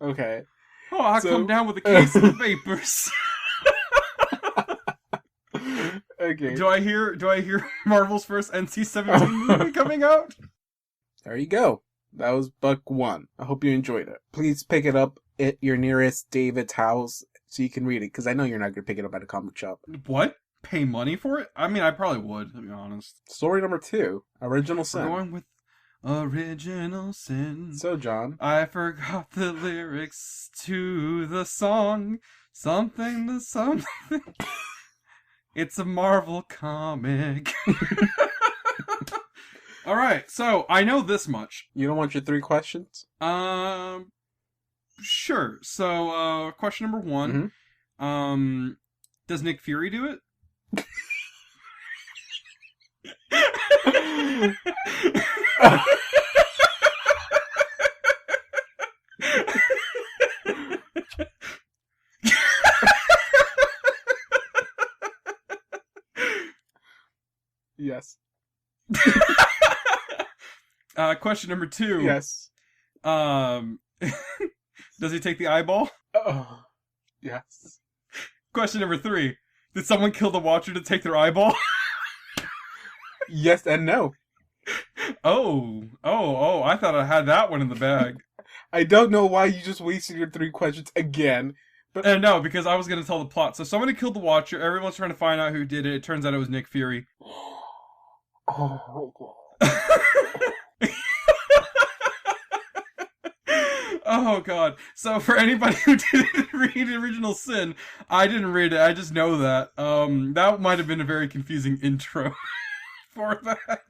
Okay. Oh, I come down with a case of the vapors. Okay. Do I hear Marvel's first NC-17 movie coming out? There you go. That was Buck 1. I hope you enjoyed it. Please pick it up at your nearest David's house so you can read it, because I know you're not going to pick it up at a comic shop. What? Pay money for it? I mean, I probably would, to be honest. Story number 2, Original Sin. We're going with Original Sin. So, John. I forgot the lyrics to the song. Something to something. It's a Marvel comic. All right, so I know this much. You don't want your 3 questions? Sure. So, question number 1. Mm-hmm. Does Nick Fury do it? Yes. Question number 2. Yes. Does he take the eyeball? Oh. Yes. Question number 3. Did someone kill the Watcher to take their eyeball? Yes and no. Oh, I thought I had that one in the bag. I don't know why you just wasted your 3 questions again. But No, because I was going to tell the plot. So somebody killed the Watcher. Everyone's trying to find out who did it. It turns out it was Nick Fury. Oh my god. Oh god. So for anybody who didn't read Original Sin, I didn't read it. I just know that. That might have been a very confusing intro for that.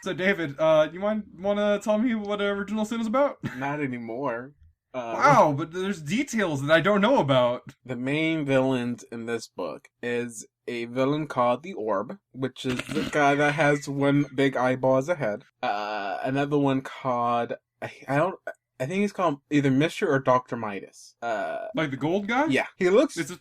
So David, you want to tell me what Original Sin is about? Not anymore. Wow, but there's details that I don't know about. The main villains in this book is a villain called the Orb, which is the guy that has one big eyeball as a head. Another one called I think he's called either Mr. or Dr. Midas. Like the gold guy? Yeah, he looks. Is his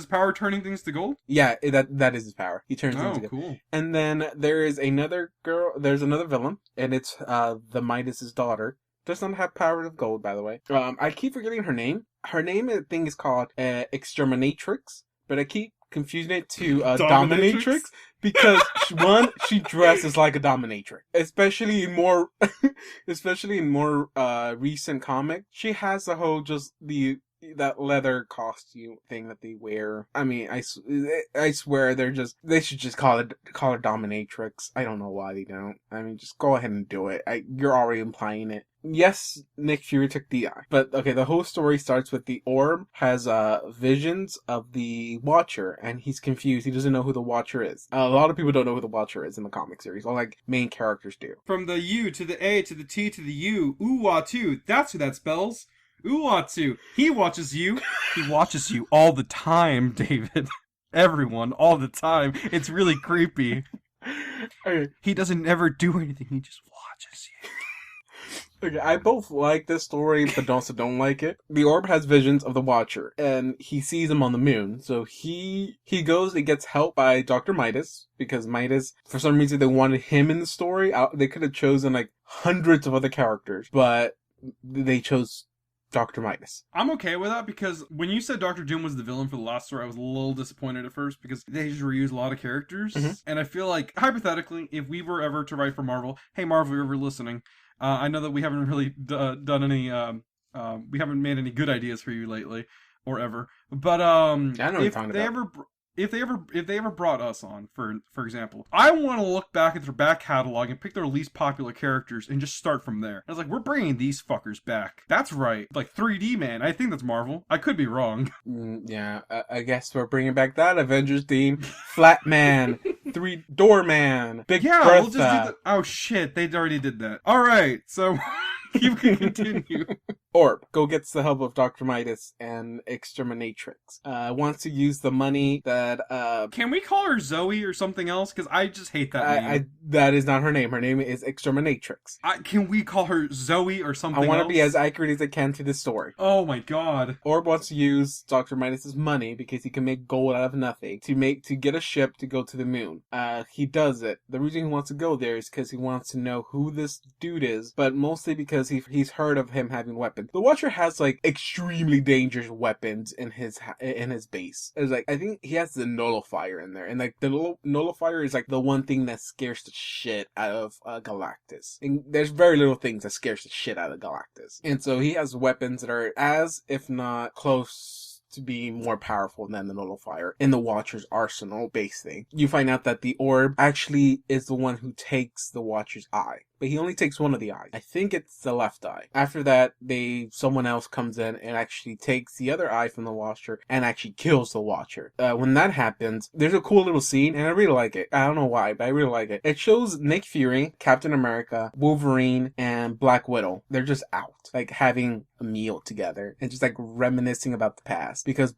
power turning things to gold? Yeah, that is his power. He turns things to gold. Cool. And then there is another girl. There's another villain, and it's the Midas's daughter. Does not have power of gold, by the way. I keep forgetting her name. Her name, I think, is called Exterminatrix, but I keep confusing it to Dominatrix because she dresses like a dominatrix, especially in more recent comic. She has the whole that leather costume thing that they wear. I mean, I swear they should just call her dominatrix. I don't know why they don't. I mean, just go ahead and do it. You're already implying it. Yes, Nick Fury took the eye. But, okay, the whole story starts with the Orb has visions of the Watcher, and he's confused. He doesn't know who the Watcher is. A lot of people don't know who the Watcher is in the comic series, or like main characters do. From the U to the A to the T to the U, Uatu, that's who that spells. Uatu, he watches you. He watches you all the time, David. Everyone, all the time. It's really creepy. Okay. He doesn't ever do anything, he just watches you. Okay, I both like this story, but also don't like it. The Orb has visions of the Watcher, and he sees him on the moon. So he goes and gets help by Dr. Midas, because Midas, for some reason, they wanted him in the story. They could have chosen, like, hundreds of other characters, but they chose Dr. Midas. I'm okay with that, because when you said Dr. Doom was the villain for the last story, I was a little disappointed at first, because they just reused a lot of characters. Mm-hmm. And I feel like, hypothetically, if we were ever to write for Marvel, hey Marvel, you're ever listening, I know that we haven't really done any, we haven't made any good ideas for you lately, or ever. But I know what you're talking about. If they ever brought us on, for example, I want to look back at their back catalog and pick their least popular characters and just start from there. I was like, we're bringing these fuckers back. That's right. Like 3D Man. I think that's Marvel. I could be wrong. Yeah, I guess we're bringing back that Avengers theme. Flat Man, Door Man, Big Bertha. We'll just do that. Oh shit, they already did that. All right, so you can continue. Orb gets the help of Dr. Midas and Exterminatrix. Wants to use the money that Can we call her Zoe or something else? Because I just hate that name. That is not her name. Her name is Exterminatrix. Can we call her Zoe or something else? I want to be as accurate as I can to this story. Oh my god. Orb wants to use Dr. Midas's money because he can make gold out of nothing to get a ship to go to the moon. He does it. The reason he wants to go there is because he wants to know who this dude is, but mostly because he's heard of him having weapons. The Watcher has like extremely dangerous weapons in his base. It's like I think he has the nullifier in there, and like the nullifier is like the one thing that scares the shit out of Galactus. And there's very little things that scares the shit out of Galactus, and so he has weapons that are as if not close to be more powerful than the nullifier in the Watcher's arsenal base thing. You find out that the Orb actually is the one who takes the Watcher's eye. But he only takes one of the eyes. I think it's the left eye. After that, someone else comes in and actually takes the other eye from the Watcher and actually kills the Watcher. When that happens, there's a cool little scene, and I really like it. I don't know why, but I really like it. It shows Nick Fury, Captain America, Wolverine, and Black Widow. They're just out, like having a meal together and just like reminiscing about the past, because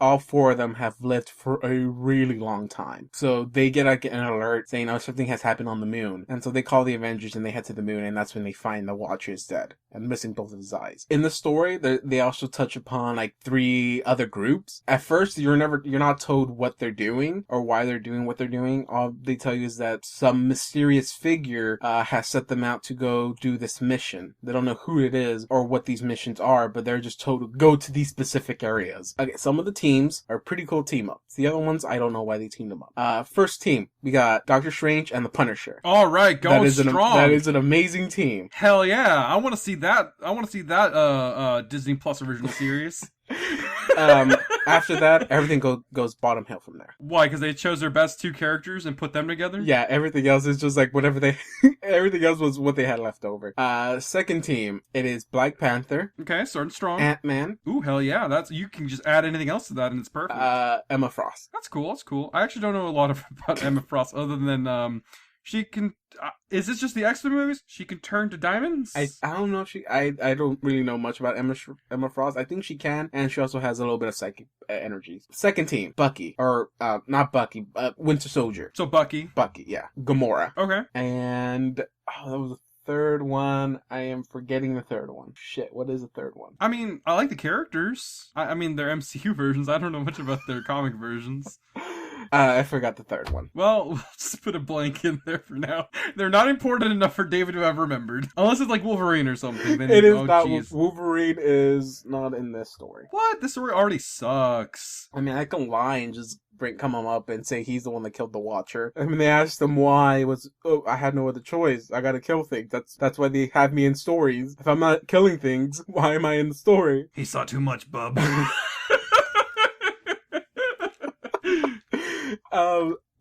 all four of them have lived for a really long time. So they get like an alert saying, oh, something has happened on the moon. And so they call the Avengers and then they head to the moon, and that's when they find the Watcher is dead and missing both of his eyes. In the story, they also touch upon like 3 other groups. At first, you're not told what they're doing or why they're doing what they're doing. All they tell you is that some mysterious figure has set them out to go do this mission. They don't know who it is or what these missions are, but they're just told to go to these specific areas. Okay, some of the teams are pretty cool team ups. The other ones, I don't know why they teamed them up. First team, we got Doctor Strange and the Punisher. All right, going strong. That is an amazing team. Hell yeah! I want to see that. I want to see that Disney Plus original series. After that, everything goes bottom hill from there. Why? Because they chose their best 2 characters and put them together? Yeah, everything else is just like whatever they... everything else was what they had left over. Second team, it is Black Panther. Okay, starting strong. Ant-Man. Ooh, hell yeah. You can just add anything else to that and it's perfect. Emma Frost. That's cool. I actually don't know a lot about Emma Frost other than, she can... is this just the X-Men movies? She can turn to diamonds? I don't know if she... I don't really know much about Emma Frost. I think she can, and she also has a little bit of psychic energy. Second team, Bucky. Or, not Bucky, Winter Soldier. So Bucky, yeah. Gamora. Okay. And... oh, that was the third one. I am forgetting the third one. Shit, what is the third one? I mean, I like the characters. I mean, they're MCU versions. I don't know much about their comic versions. I forgot the third one. Well, we'll just put a blank in there for now. They're not important enough for David to have remembered. Unless it's like Wolverine or something. Then it is not. Geez. Wolverine is not in this story. What? This story already sucks. I mean, I can lie and just come up and say he's the one that killed the Watcher. I mean, they asked him why. It was, I had no other choice. I gotta kill things. That's why they have me in stories. If I'm not killing things, why am I in the story? He saw too much, bub.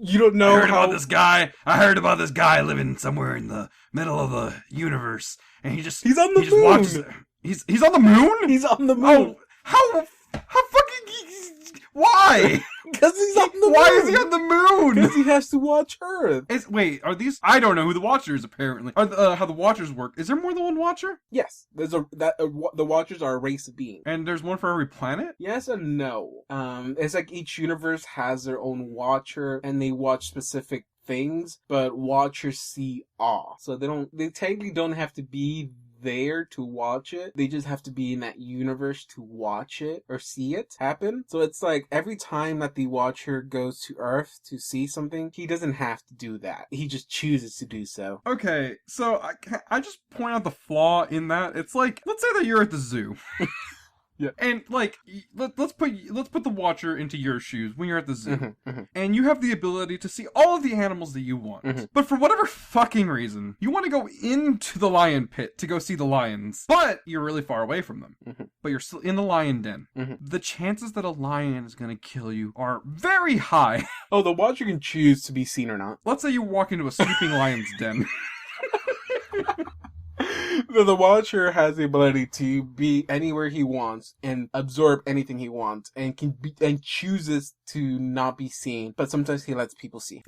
You don't know I heard about this guy living somewhere in the middle of the universe, and he's on the moon. He's on the moon? He's on the moon. Oh, how fucking... Why? Because he's on the moon. Why is he on the moon? Because he has to watch Earth. Are these... I don't know who the Watcher is, apparently. How the Watchers work. Is there more than one Watcher? Yes. The Watchers are a race of beings. And there's one for every planet? Yes and no. It's like each universe has their own Watcher, and they watch specific things, but Watchers see all. So they technically don't have to be there to watch it. They just have to be in that universe to watch it or see it happen. So it's like every time that the Watcher goes to Earth to see something, he doesn't have to do that. He just chooses to do so. Okay, so I just point out the flaw in that. It's like, let's say that you're at the zoo. Yeah. And like, let's put the Watcher into your shoes when you're at the zoo, and you have the ability to see all of the animals that you want. But for whatever fucking reason, you want to go into the lion pit to go see the lions, but you're really far away from them. But you're still in the lion den. The chances that a lion is going to kill you are very high. Oh, the Watcher can choose to be seen or not. Let's say you walk into a sleeping lion's den. The Watcher has the ability to be anywhere he wants and absorb anything he wants, and and chooses to not be seen, but sometimes he lets people see.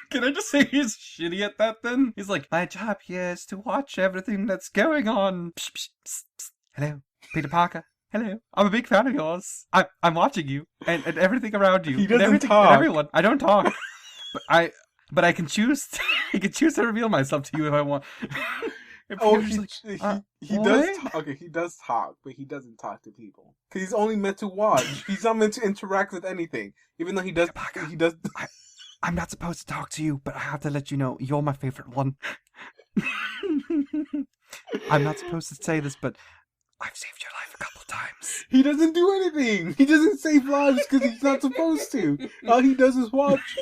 Can I just say he's shitty at that then? He's like, my job here is to watch everything that's going on. Psh, psh, psh, psh. Hello, Peter Parker. Hello, I'm a big fan of yours. I'm watching you and everything around you. He doesn't talk. And everyone. I don't talk, but I can choose. I can choose to reveal myself to you if I want. Oh, he does talk. Okay, he does talk, but he doesn't talk to people. Because he's only meant to watch. He's not meant to interact with anything. Even though he does... I'm not supposed to talk to you, but I have to let you know, you're my favorite one. I'm not supposed to say this, but I've saved your life a couple of times. He doesn't do anything. He doesn't save lives because he's not supposed to. All he does is watch.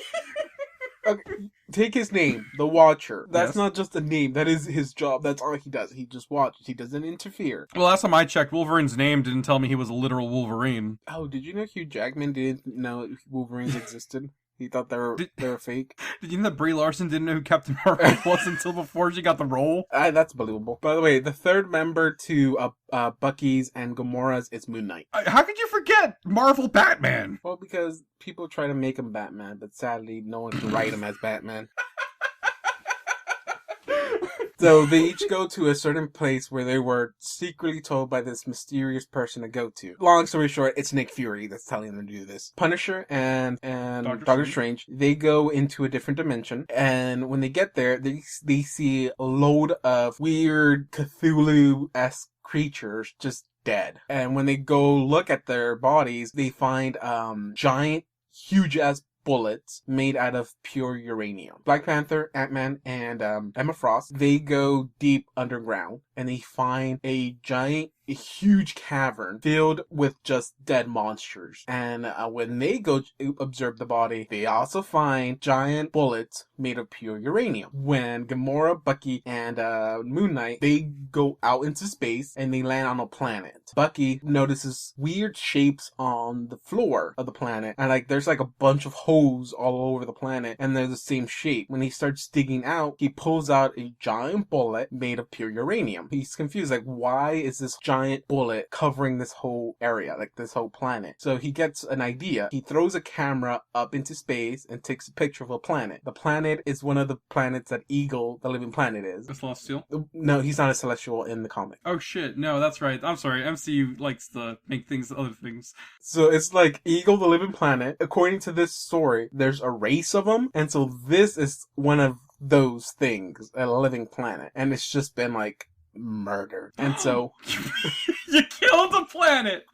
Okay, take his name, the Watcher. That's not just a name. That is his job. That's all he does. He just watches. He doesn't interfere. Well, last time I checked, Wolverine's name didn't tell me he was a literal Wolverine. Oh, did you know Hugh Jackman didn't know Wolverines existed? He thought they were fake. Did you know that Brie Larson didn't know who Captain Marvel was until before she got the role? That's believable. By the way, the third member to Bucky's and Gamora's is Moon Knight. How could you forget Marvel Batman? Well, because people try to make him Batman, but sadly, no one can write him as Batman. So they each go to a certain place where they were secretly told by this mysterious person to go to. Long story short, it's Nick Fury that's telling them to do this. Punisher and Doctor Strange, they go into a different dimension, and when they get there, they see a load of weird Cthulhu-esque creatures just dead. And when they go look at their bodies, they find giant, huge-ass bullets made out of pure uranium. Black Panther, Ant-Man, and Emma Frost, they go deep underground and they find a giant, huge cavern filled with just dead monsters. And when they go observe the body, they also find giant bullets made of pure uranium. When Gamora, Bucky, and Moon Knight, they go out into space and they land on a planet. Bucky notices weird shapes on the floor of the planet, and like there's like a bunch of holes all over the planet, and they're the same shape. When he starts digging out, he pulls out a giant bullet made of pure uranium. He's confused, like, why is this giant bullet covering this whole area, like this whole planet? So he gets an idea. He throws a camera up into space and takes a picture of a planet. The planet is one of the planets that Eagle, the living planet, is. A Celestial? No, he's not a Celestial in the comic. Oh shit, no, that's right. I'm sorry, MCU likes to make things other things. So it's like Eagle, the living planet. According to this story, there's a race of them, and so this is one of those things, a living planet, and it's just been like murdered. And so you killed the planet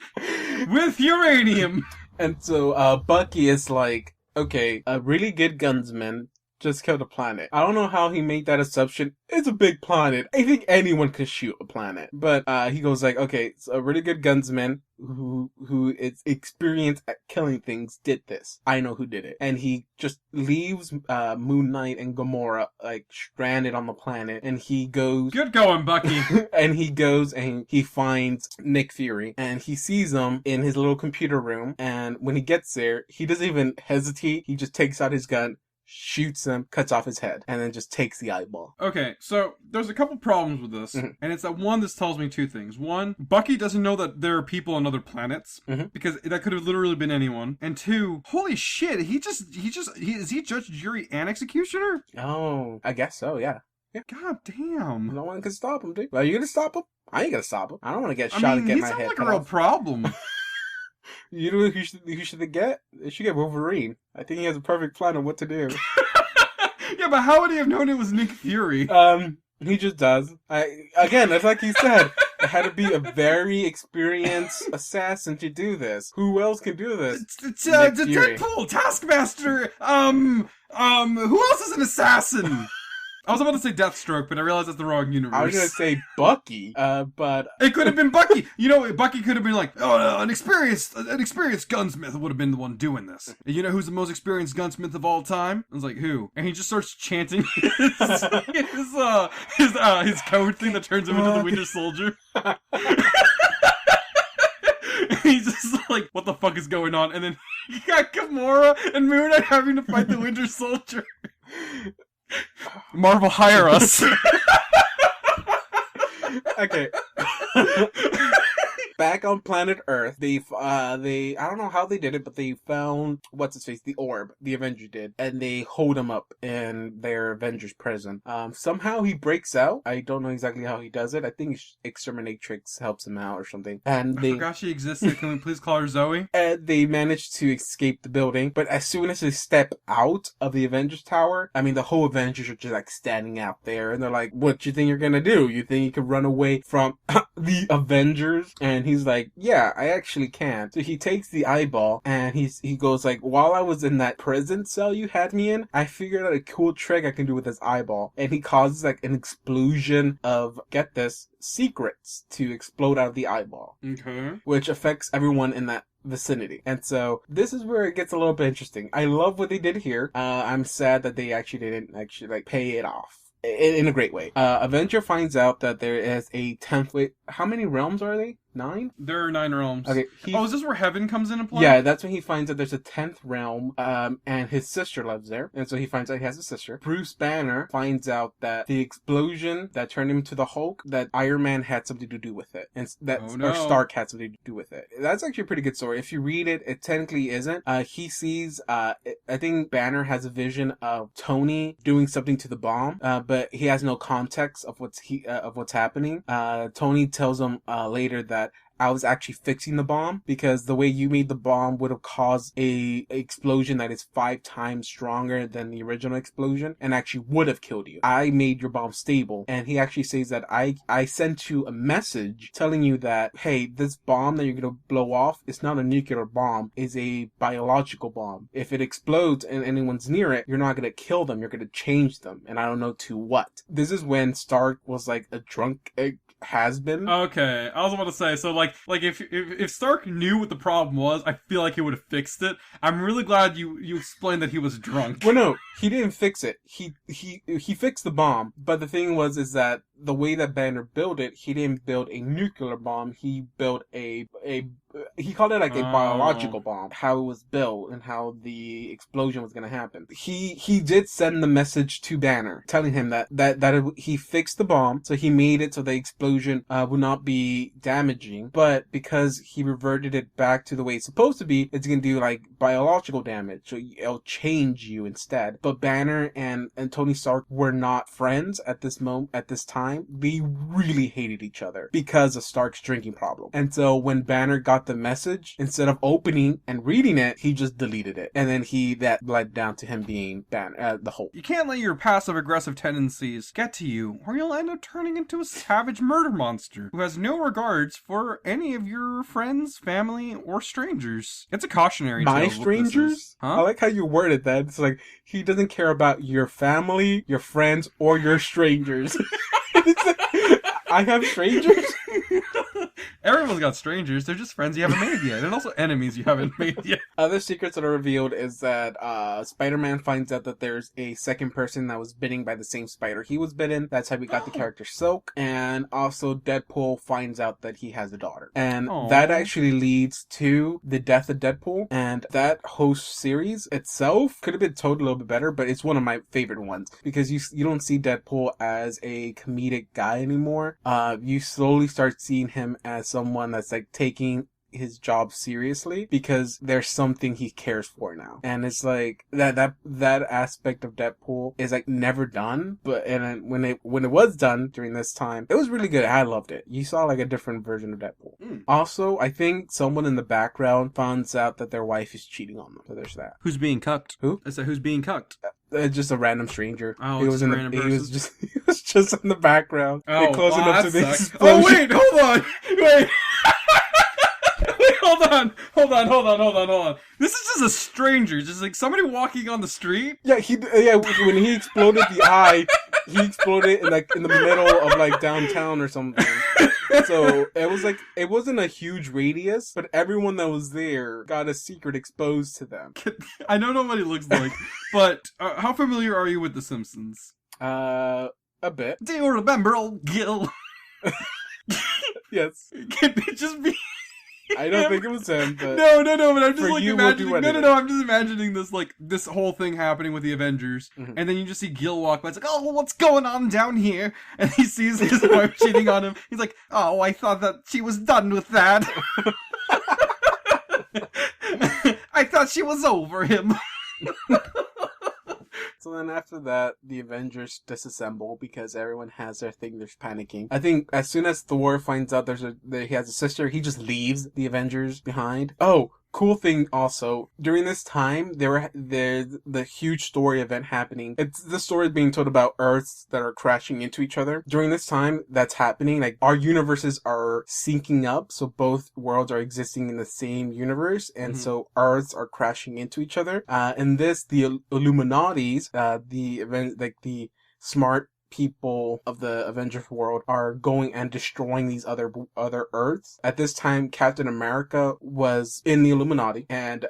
with uranium. And so Bucky is like, okay, a really good gunsman just killed a planet. I don't know how he made that assumption. It's a big planet. I think anyone could shoot a planet. But he goes like, okay, so a really good gunsman who is experienced at killing things did this. I know who did it. And he just leaves Moon Knight and Gamora like stranded on the planet, and he goes, good going, Bucky. and he goes and he finds Nick Fury, and he sees him in his little computer room, and when he gets there, he doesn't even hesitate. He just takes out his gun, shoots him, cuts off his head, and then just takes the eyeball. Okay, so there's a couple problems with this, and it's that one, this tells me two things. One, Bucky doesn't know that there are people on other planets, because that could have literally been anyone. And two, holy shit, is he judge, jury, and executioner? Oh, I guess so, yeah. God damn. No one can stop him, dude. Are you gonna stop him? I ain't gonna stop him. I don't want to get shot and get my head cut off. He sounds like a real problem. You know who should they get? They should get Wolverine. I think he has a perfect plan on what to do. Yeah, but how would he have known it was Nick Fury? He just does. Again, that's like he said. It had to be a very experienced assassin to do this. Who else can do this? It's Deadpool, Taskmaster. Who else is an assassin? I was about to say Deathstroke, but I realized that's the wrong universe. I was gonna say Bucky, but it could have been Bucky. You know, Bucky could have been like, oh, an experienced gunsmith would have been the one doing this. And you know who's the most experienced gunsmith of all time? I was like, who? And he just starts chanting his code thing that turns him into the Winter Soldier. He's just like, what the fuck is going on? And then you got Gamora and Moon Knight having to fight the Winter Soldier. Marvel, hire us. Okay. Back on planet Earth, they I don't know how they did it, but they found what's his face, the orb, the Avenger did, and they hold him up in their Avengers prison. Somehow he breaks out. I don't know exactly how he does it. I think Exterminatrix helps him out or something. And I forgot she existed. Can we please call her Zoe? And they manage to escape the building, but as soon as they step out of the Avengers Tower, I mean, the whole Avengers are just like standing out there, and they're like, "What you think you're gonna do? You think you can run away from the Avengers?" And he's like, yeah, I actually can. So he takes the eyeball and he goes like, while I was in that prison cell you had me in, I figured out a cool trick I can do with this eyeball. And he causes like an explosion of, get this, secrets to explode out of the eyeball. Okay. Which affects everyone in that vicinity. And so this is where it gets a little bit interesting. I love what they did here. I'm sad that they actually didn't like pay it off. In a great way. Avenger finds out that there is a 10th... Wait, how many realms are they? 9? There are 9 realms. Okay. Is this where heaven comes into play? Yeah, that's when he finds out there's a 10th realm, and his sister lives there. And so he finds out he has a sister. Bruce Banner finds out that the explosion that turned him to the Hulk, that Iron Man had something to do with it. And that, or Stark had something to do with it. That's actually a pretty good story. If you read it, it technically isn't. He sees, I think Banner has a vision of Tony doing something to the bomb, but he has no context of what's happening. Tony tells him, later that I was actually fixing the bomb because the way you made the bomb would have caused a explosion that is 5 times stronger than the original explosion and actually would have killed you. I made your bomb stable. And he actually says that I sent you a message telling you that, hey, this bomb that you're going to blow off is not a nuclear bomb, it's a biological bomb. If it explodes and anyone's near it, you're not going to kill them, you're going to change them. And I don't know to what. This is when Stark was like a drunk has been. Okay, I was about to say, so like if Stark knew what the problem was, I feel like he would have fixed it. I'm really glad you explained that he was drunk. Well, no, he didn't fix it. He fixed the bomb, but the thing is that the way that Banner built it, he didn't build a nuclear bomb. He built he called it like a biological bomb. How it was built and how the explosion was going to happen. He did send the message to Banner, telling him that he fixed the bomb, so he made it so the explosion would not be damaging. But because he reverted it back to the way it's supposed to be, it's going to do like biological damage, so it'll change you instead. But Banner and Tony Stark were not friends at this time. They really hated each other because of Stark's drinking problem. And so when Banner got the message, instead of opening and reading it, he just deleted it. And then that led down to him being Banner, the Hulk. You can't let your passive-aggressive tendencies get to you, or you'll end up turning into a savage murder monster who has no regards for any of your friends, family, or strangers. It's a cautionary tale. My strangers? Huh? I like how you worded that. It's like, he doesn't care about your family, your friends, or your strangers. I have strangers? Everyone's got strangers. They're just friends you haven't made yet. And also enemies you haven't made yet. Other secrets that are revealed is that Spider-Man finds out that there's a second person that was bitten by the same spider he was bitten. That's how we got the character Silk. And also Deadpool finds out that he has a daughter. And that actually leads to the death of Deadpool. And that whole series itself could have been told a little bit better, but it's one of my favorite ones. Because you don't see Deadpool as a comedic guy anymore. You slowly start seeing him as someone that's like taking his job seriously because there's something he cares for now. And it's like that aspect of Deadpool is like never done, but when it was done during this time, it was really good. I loved it. You saw like a different version of Deadpool. Also, I think someone in the background finds out that their wife is cheating on them. So there's that. Who's being cucked? Who? I said who's being cucked? Just a random stranger. Oh, he was a random person? He was just in the background. Oh, close enough to the sucks. explosion. Oh wait, hold on. Wait. Hold on. This is just a stranger, just like somebody walking on the street. Yeah, when he exploded the eye, he exploded in the middle of like downtown or something. So it wasn't a huge radius, but everyone that was there got a secret exposed to them. I know nobody looks like, but how familiar are you with The Simpsons? A bit. Do you remember old Gil? Yes. Can it just be? I don't think it was him, but no, but I'm just like you, imagining. we'll No, I'm just imagining this whole thing happening with the Avengers, and then you just see Gil walk by. It's like, oh, what's going on down here? And he sees his wife cheating on him. He's like, oh, I thought that she was done with that. I thought she was over him. So then after that, the Avengers disassemble because everyone has their thing. They're panicking. I think as soon as Thor finds out that he has a sister, he just leaves the Avengers behind. Oh, cool thing also, during this time, there's the huge story event happening. It's the story being told about Earths that are crashing into each other. During this time that's happening, like our universes are syncing up, so both worlds are existing in the same universe, and so Earths are crashing into each other. And the Illuminati's, the event, like the smart people of the Avengers world are going and destroying these other Earths. At this time, Captain America was in the Illuminati, and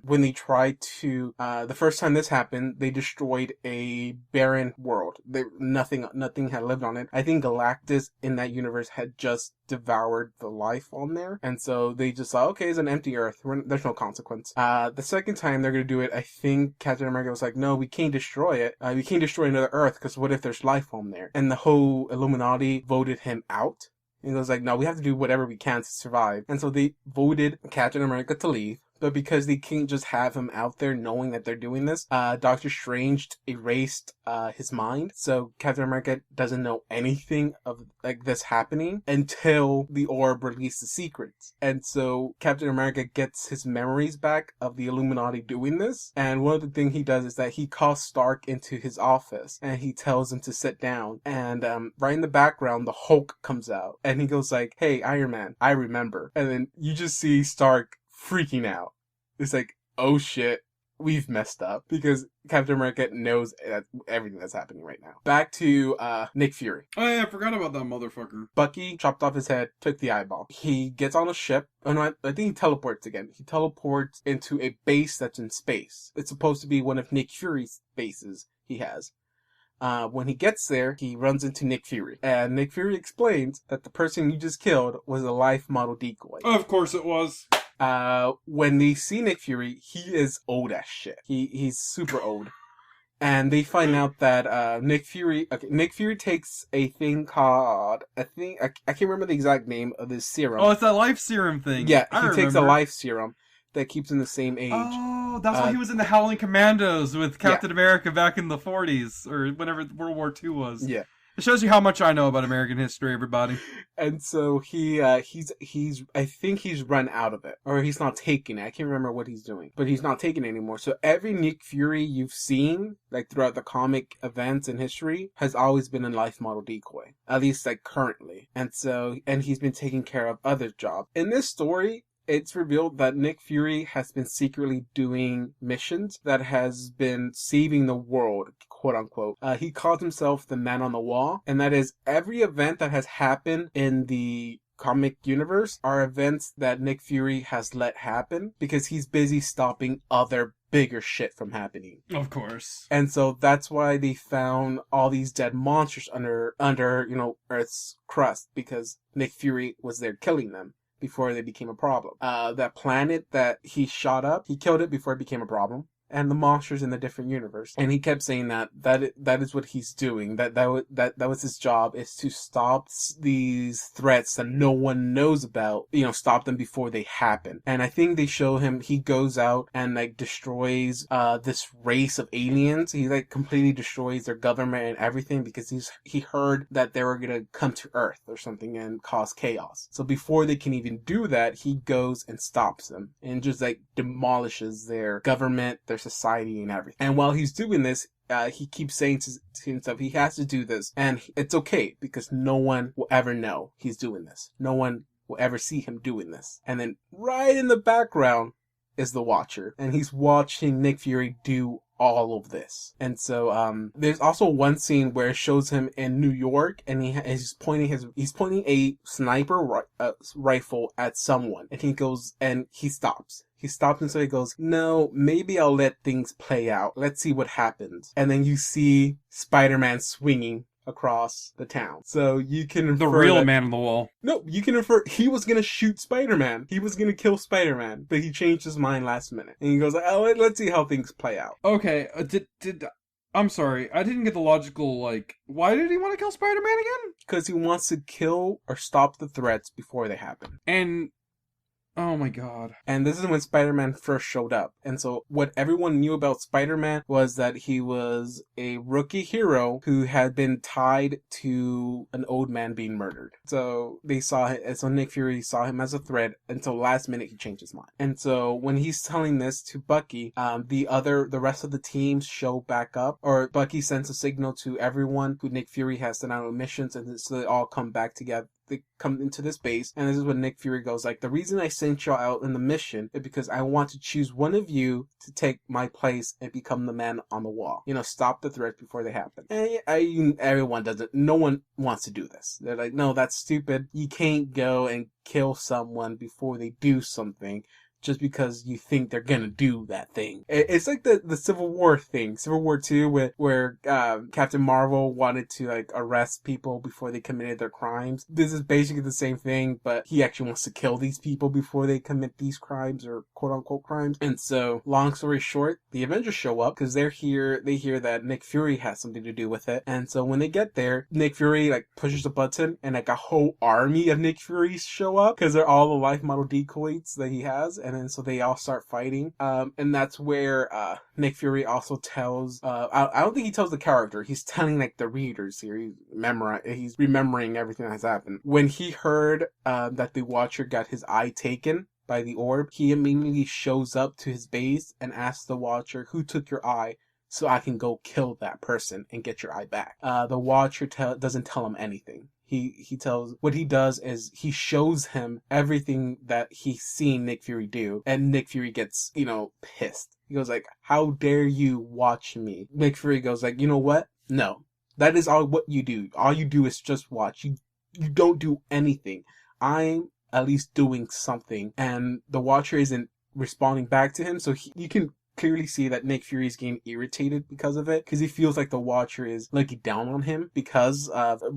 when they tried to, the first time this happened, they destroyed a barren world. Nothing had lived on it. I think Galactus in that universe had just devoured the life on there, and so they just thought, okay, it's an empty Earth. There's no consequence. The second time they're gonna do it, I think Captain America was like, no, we can't destroy it. We can't destroy another Earth, because what if there's life on there? And the whole Illuminati voted him out. And he was like, no, we have to do whatever we can to survive. And so they voted Captain America to leave. But because they can't just have him out there knowing that they're doing this, Doctor Strange erased his mind. So Captain America doesn't know anything of like this happening until the orb released the secrets. And so Captain America gets his memories back of the Illuminati doing this. And one of the things he does is that he calls Stark into his office and he tells him to sit down. And right in the background, the Hulk comes out and he goes like, "Hey, Iron Man, I remember." And then you just see Stark freaking out. It's like, oh shit, we've messed up, because Captain America knows everything that's happening right now. Back to Nick Fury. Oh yeah, I forgot about that motherfucker. Bucky chopped off his head, took the eyeball. He gets on a ship. Oh no, I think he teleports again. He teleports into a base that's in space. It's supposed to be one of Nick Fury's bases he has. When he gets there, he runs into Nick Fury. And Nick Fury explains that the person you just killed was a life model decoy. Of course it was. When they see Nick Fury, he is old as shit. He's super old. And they find out that Nick Fury takes a thing called, I can't remember the exact name of this serum. Oh, it's that life serum thing. Yeah, he takes a life serum that keeps him the same age. Oh, that's why he was in the Howling Commandos with Captain America back in the 40s, or whenever World War II was. Yeah. It shows you how much I know about American history, everybody. And so he's I think he's run out of it, or he's not taking it. I can't remember what he's doing, but he's not taking it anymore. So every Nick Fury you've seen, like throughout the comic events in history, has always been a life model decoy, at least like currently. And he's been taking care of other jobs. In this story, it's revealed that Nick Fury has been secretly doing missions that has been saving the world, quote unquote. He calls himself the Man on the Wall, and that is every event that has happened in the comic universe are events that Nick Fury has let happen because he's busy stopping other bigger shit from happening. Of course. And so that's why they found all these dead monsters under Earth's crust, because Nick Fury was there killing them before they became a problem. That planet that he shot up, he killed it before it became a problem. And the monsters in the different universe. And he kept saying that is what he's doing. That was his job, is to stop these threats that no one knows about, stop them before they happen. And I think they show him, he goes out and like destroys this race of aliens. He like completely destroys their government and everything because he heard that they were gonna come to Earth or something and cause chaos. So before they can even do that, he goes and stops them and just like demolishes their government, their society and everything. And while he's doing this, he keeps saying to himself he has to do this, and it's okay because no one will ever know he's doing this. No one will ever see him doing this. And then right in the background is the Watcher, and he's watching Nick Fury do all of this. And so there's also one scene where it shows him in New York, and he's pointing a sniper rifle at someone, and he goes and he stops. He stops and so he goes, "No, maybe I'll let things play out. Let's see what happens." And then you see Spider-Man swinging across the town. So you can infer the real Man on the Wall. No, you can infer he was gonna shoot Spider-Man. He was gonna kill Spider-Man, but he changed his mind last minute. And he goes, "Oh, let's see how things play out." Okay, I'm sorry, I didn't get the logical, why did he want to kill Spider-Man again? Because he wants to kill or stop the threats before they happen. And oh my god. And this is when Spider-Man first showed up. And so what everyone knew about Spider-Man was that he was a rookie hero who had been tied to an old man being murdered. So Nick Fury saw him as a threat until last minute he changed his mind. And so when he's telling this to Bucky, the rest of the teams show back up, or Bucky sends a signal to everyone who Nick Fury has sent out on missions, and so they all come back together they come into this base, and this is when Nick Fury goes like, the reason I sent y'all out in the mission is because I want to choose one of you to take my place and become the man on the wall. Stop the threats before they happen. And everyone doesn't. No one wants to do this. They're like, no, that's stupid. You can't go and kill someone before they do something, just because you think they're gonna do that thing. It's like the Civil War thing, Civil War 2, where Captain Marvel wanted to like arrest people before they committed their crimes. This is basically the same thing, but he actually wants to kill these people before they commit these crimes, or quote unquote crimes. And so, long story short, the Avengers show up because they hear that Nick Fury has something to do with it. And so when they get there, Nick Fury like pushes a button, and like a whole army of Nick Furies show up because they're all the life model decoys that he has. And then so they all start fighting. And that's where Nick Fury also tells, I don't think he tells the character, he's telling like the readers here, he's remembering everything that has happened. When he heard that the Watcher got his eye taken by the orb, he immediately shows up to his base and asks the Watcher, who took your eye, so I can go kill that person and get your eye back. The Watcher doesn't tell him anything. What he does is he shows him everything that he's seen Nick Fury do, and Nick Fury gets, pissed. He goes like, how dare you watch me? Nick Fury goes like, you know what? No. That is all what you do. All you do is just watch. You don't do anything. I'm at least doing something. And the Watcher isn't responding back to him, so you can clearly see that Nick Fury is getting irritated because of it, because he feels like the Watcher is looking down on him because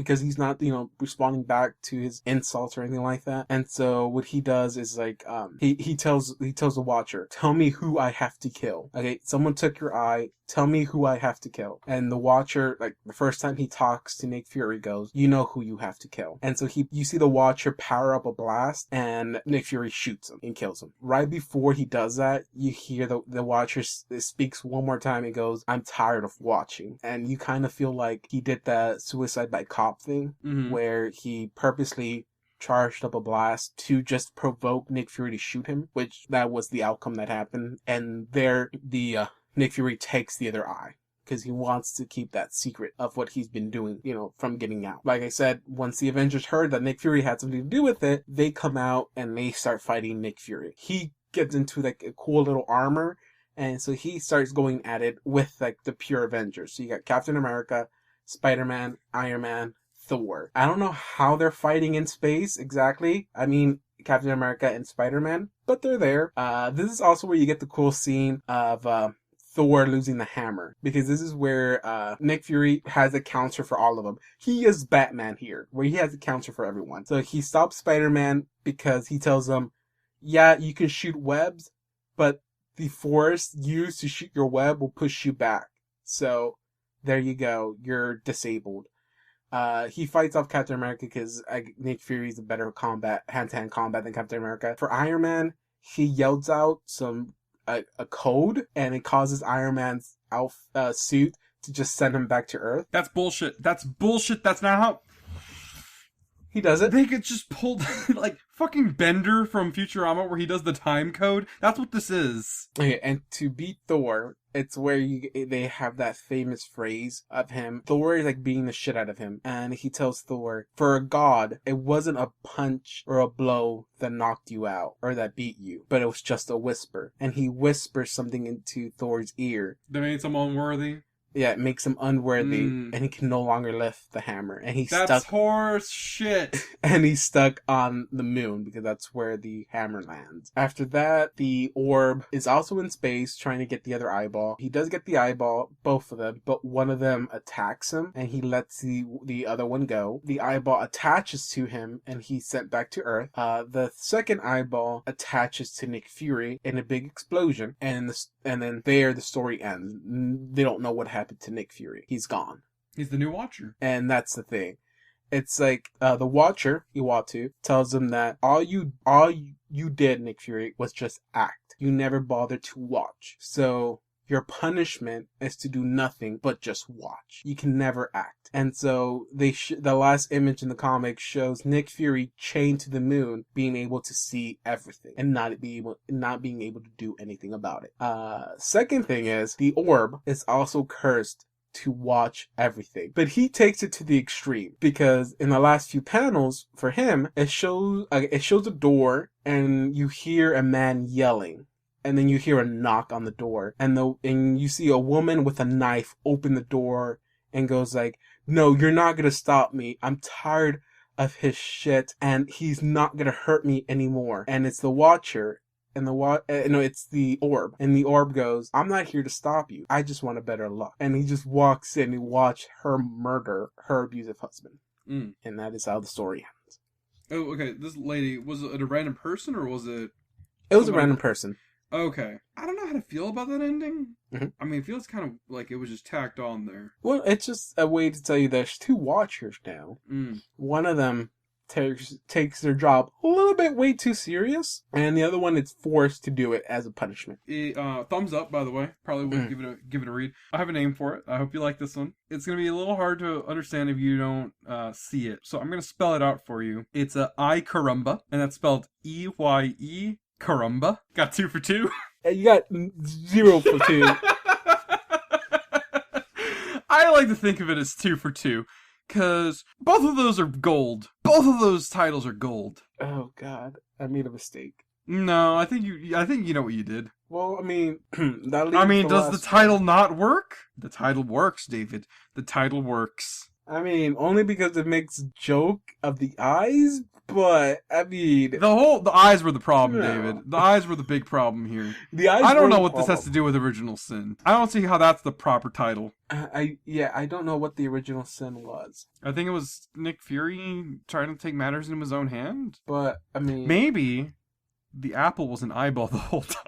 he's not responding back to his insults or anything like that. And so what he does is like he tells the Watcher, tell me who I have to kill. Okay, someone took your eye, tell me who I have to kill. And the Watcher, like the first time he talks to Nick Fury, goes, you know who you have to kill. And so you see the Watcher power up a blast, and Nick Fury shoots him and kills him. Right before he does that, you hear the Watcher speaks one more time and goes, I'm tired of watching. And you kind of feel like he did that suicide by cop thing, where he purposely charged up a blast to just provoke Nick Fury to shoot him, which that was the outcome that happened. And there, Nick Fury takes the other eye, because he wants to keep that secret of what he's been doing, from getting out. Like I said, once the Avengers heard that Nick Fury had something to do with it, they come out and they start fighting Nick Fury. He gets into like a cool little armor, and so he starts going at it with like the pure Avengers. So you got Captain America, Spider-Man, Iron Man, Thor. I don't know how they're fighting in space exactly. I mean, Captain America and Spider-Man, but they're there. This is also where you get the cool scene of Thor losing the hammer, because this is where Nick Fury has a counter for all of them. He is Batman here, where he has a counter for everyone. So he stops Spider-Man because he tells him, yeah, you can shoot webs, but the force used to shoot your web will push you back. So there you go, you're disabled. He fights off Captain America because Nick Fury is a better hand-to-hand combat than Captain America. For Iron Man, he yells out a code, and it causes Iron Man's suit to just send him back to Earth. That's bullshit. That's bullshit. That's not how... He does it. They could just pull like fucking Bender from Futurama, where he does the time code. That's what this is. Okay, and to beat Thor, it's where they have that famous phrase of him. Thor is like beating the shit out of him, and he tells Thor, for a god, it wasn't a punch or a blow that knocked you out or that beat you, but it was just a whisper. And he whispers something into Thor's ear That made him unworthy. Yeah, it makes him unworthy, and he can no longer lift the hammer. And That's stuck. horse shit. And he's stuck on the moon, because that's where the hammer lands. After that, the orb is also in space trying to get the other eyeball. He does get the eyeball, both of them, but one of them attacks him, and he lets the other one go. The eyeball attaches to him, and he's sent back to Earth. The second eyeball attaches to Nick Fury in a big explosion, and then there the story ends. They don't know what happened to Nick Fury. He's gone. He's the new Watcher. And that's the thing. It's like the Watcher, Iwatu, tells him that all you did, Nick Fury, was just act. You never bothered to watch. So your punishment is to do nothing but just watch. You can never act. And so the last image in the comic shows Nick Fury chained to the moon, being able to see everything and not being able to do anything about it. Second thing is the orb is also cursed to watch everything. But he takes it to the extreme because in the last few panels for him, it shows a door and you hear a man yelling. And then you hear a knock on the door and you see a woman with a knife open the door and goes like, "No, you're not going to stop me. I'm tired of his shit and he's not going to hurt me anymore." And it's the Watcher. And it's the Orb. And the Orb goes, "I'm not here to stop you. I just want a better luck." And he just walks in and watch her murder her abusive husband. Mm. And that is how the story ends. Oh, okay. This lady, was it a random person or was it... It was a random person. Okay. I don't know how to feel about that ending. Mm-hmm. I mean, it feels kind of like it was just tacked on there. Well, it's just a way to tell you there's two Watchers now. Mm. One of them takes their job a little bit way too serious, and the other one is forced to do it as a punishment. Thumbs up, by the way. Probably would give it a read. I have a name for it. I hope you like this one. It's gonna be a little hard to understand if you don't see it, so I'm gonna spell it out for you. It's I Carumba, and that's spelled E-Y-E Carumba. Got 2 for 2. You got 0 for 2. I like to think of it as 2 for 2. Because both of those are gold. Both of those titles are gold. Oh God, I made a mistake. No, I think you know what you did. Well, I mean, does the title not work? The title works, David. The title works. I mean, only because it makes joke of the eyes, but I mean, the eyes were the problem, no. David. The eyes were the big problem here. The eyes. I don't know what this has to do with Original Sin. I don't see how that's the proper title. I don't know what the Original Sin was. I think it was Nick Fury trying to take matters into his own hand. But I mean, maybe the apple was an eyeball the whole time.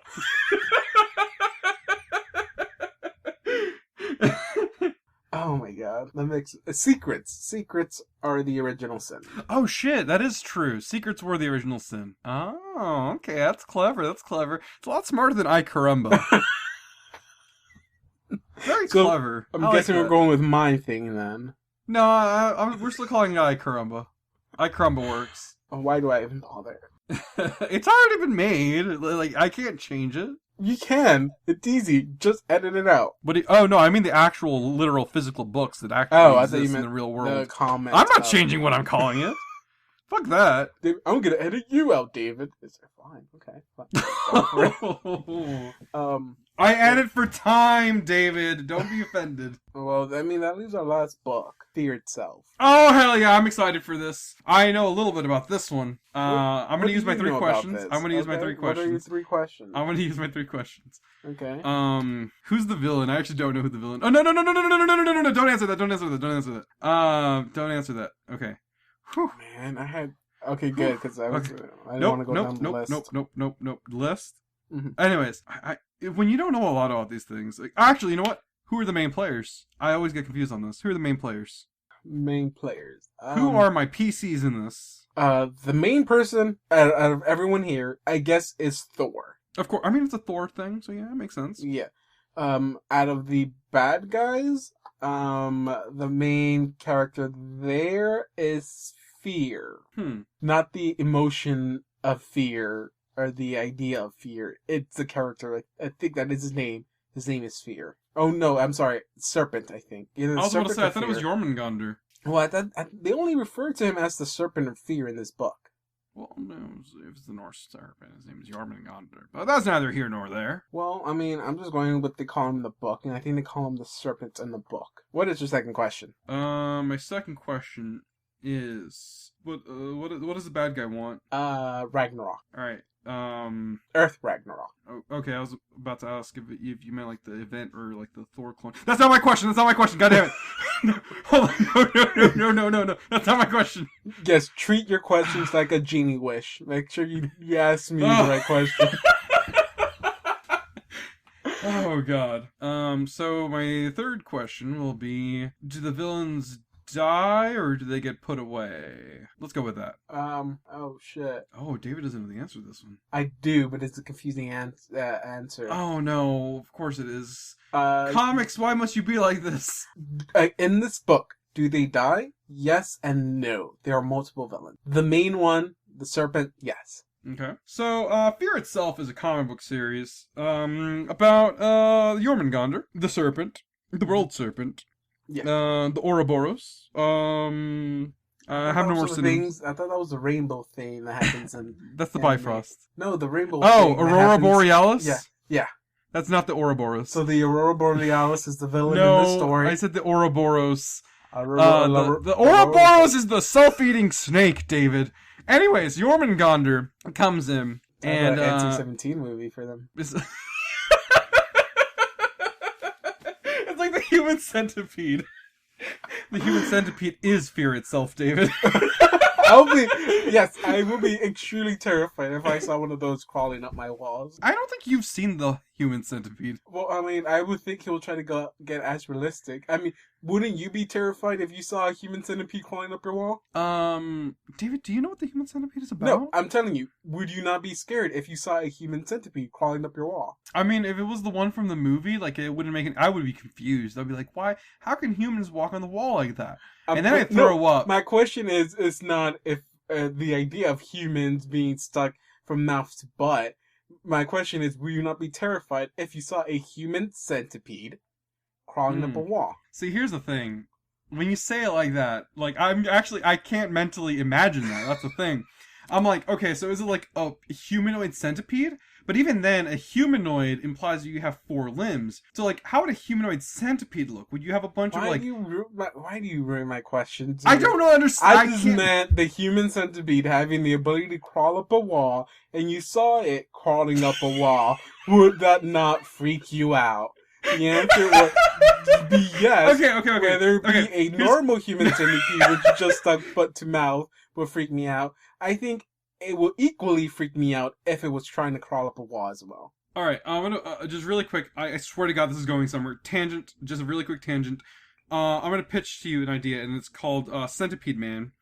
Oh my God, that makes secrets. Secrets are the Original Sin. Oh shit, that is true. Secrets were the Original Sin. Oh, okay, that's clever. That's clever. It's a lot smarter than I Carumba. Very clever. I'm guessing we're going with my thing then. No, we're still calling it I Carumba. I Carumba works. Why do I even bother? It's already been made. Like, I can't change it. You can. It's easy. Just edit it out. Oh no, I mean the actual, literal, physical books that actually exist in the real world. The comment. I'm not changing what I'm calling it. Fuck that. I'm gonna edit you out, David. Is it fine? Okay. Fine. I edit for time, David. Don't be offended. Well, I mean, that leaves our last book, Fear Itself. Oh, hell yeah, I'm excited for this. I know a little bit about this one. I'm going to use my 3 questions. I'm going to use my 3 questions. What are your 3 questions? I'm going to use my 3 questions. Okay. Who's the villain? I actually don't know who the villain. Oh, no. Don't answer that. Don't answer that. Okay. Whew. Man, I had... Okay, good, because I didn't want to go down the list. Nope. List? Mm-hmm. Anyways, when you don't know a lot about these things... Actually, you know what? Who are the main players? I always get confused on this. Who are the main players? Main players. Who are my PCs in this? The main person out of everyone here, I guess, is Thor. Of course. I mean, it's a Thor thing, so yeah, it makes sense. Yeah. Out of the bad guys, the main character there is Fear. Not the emotion of fear or the idea of fear. It's the character. I think that is his name. His name is Fear. Oh no, I'm sorry. Serpent, I think. Either I was about to say, I thought Fear. it was Jormungandr. Well, they only refer to him as the Serpent of Fear in this book. Well, no, it was the Norse serpent. His name is Jormungandr. But that's neither here nor there. Well, I mean, I'm just going with what they call him in the book, and I think they call him the Serpent in the book. What is your second question? My second question is, what does the bad guy want? Ragnarok. Alright, Earth Ragnarok. Oh, okay, I was about to ask if you meant like the event or like the Thor clone. That's not my question. God damn it! No, hold on. No. That's not my question. Yes, treat your questions like a genie wish. Make sure you ask me the right question. Oh God. So my third question will be: do the villains die or do they get put away? Let's go with that. Oh shit. Oh, David doesn't know the answer to this one. I do, but it's a confusing answer. Oh no, of course it is. Comics, why must you be like this? In this book, do they die? Yes and no. There are multiple villains. The main one, the Serpent, yes. Okay. So, Fear Itself is a comic book series, about, Jormungandr, the Serpent, the World Serpent. Yeah. The Ouroboros. I have no more synonyms. I thought that was the rainbow thing that happens in. That's the anime. Bifrost. No, the rainbow. Oh, thing that Aurora happens- Borealis? Yeah, yeah. That's not the Ouroboros. So the Aurora Borealis is the villain in no, the story. I said the Ouroboros. Aurora, The Ouroboros is the self-eating snake, David. Anyways, Jormungandr comes in, and NC-17 movie for them. It's like the human centipede. The human centipede is fear itself, David. I will be extremely terrified if I saw one of those crawling up my walls. I don't think you've seen the human centipede. Well, I mean, I would think he'll try to get as realistic. I mean, wouldn't you be terrified if you saw a human centipede crawling up your wall? David, do you know what the human centipede is about? No, I'm telling you, would you not be scared if you saw a human centipede crawling up your wall? I mean, if it was the one from the movie, like, it wouldn't make it... I would be confused. I'd be like, why? How can humans walk on the wall like that? And then I throw up. My question is not if the idea of humans being stuck from mouth to butt. My question is, will you not be terrified if you saw a human centipede crawling up a wall? See, here's the thing. When you say it like that, like, I can't mentally imagine that. That's the thing. I'm like, okay, so is it like a humanoid centipede? But even then, a humanoid implies that you have 4 limbs. So, like, how would a humanoid centipede look? Would you have a bunch of, like... Why do you ruin my questions? I don't understand. I just meant the human centipede having the ability to crawl up a wall, and you saw it crawling up a wall. Would that not freak you out? The answer would be yes. Okay. Whether it be a normal human centipede, which is just stuck butt to mouth, would freak me out. I think it will equally freak me out if it was trying to crawl up a wall as well. Alright, I'm gonna, just really quick, I swear to God this is going somewhere. Tangent, just a really quick tangent. I'm gonna pitch to you an idea, and it's called, Centipede Man.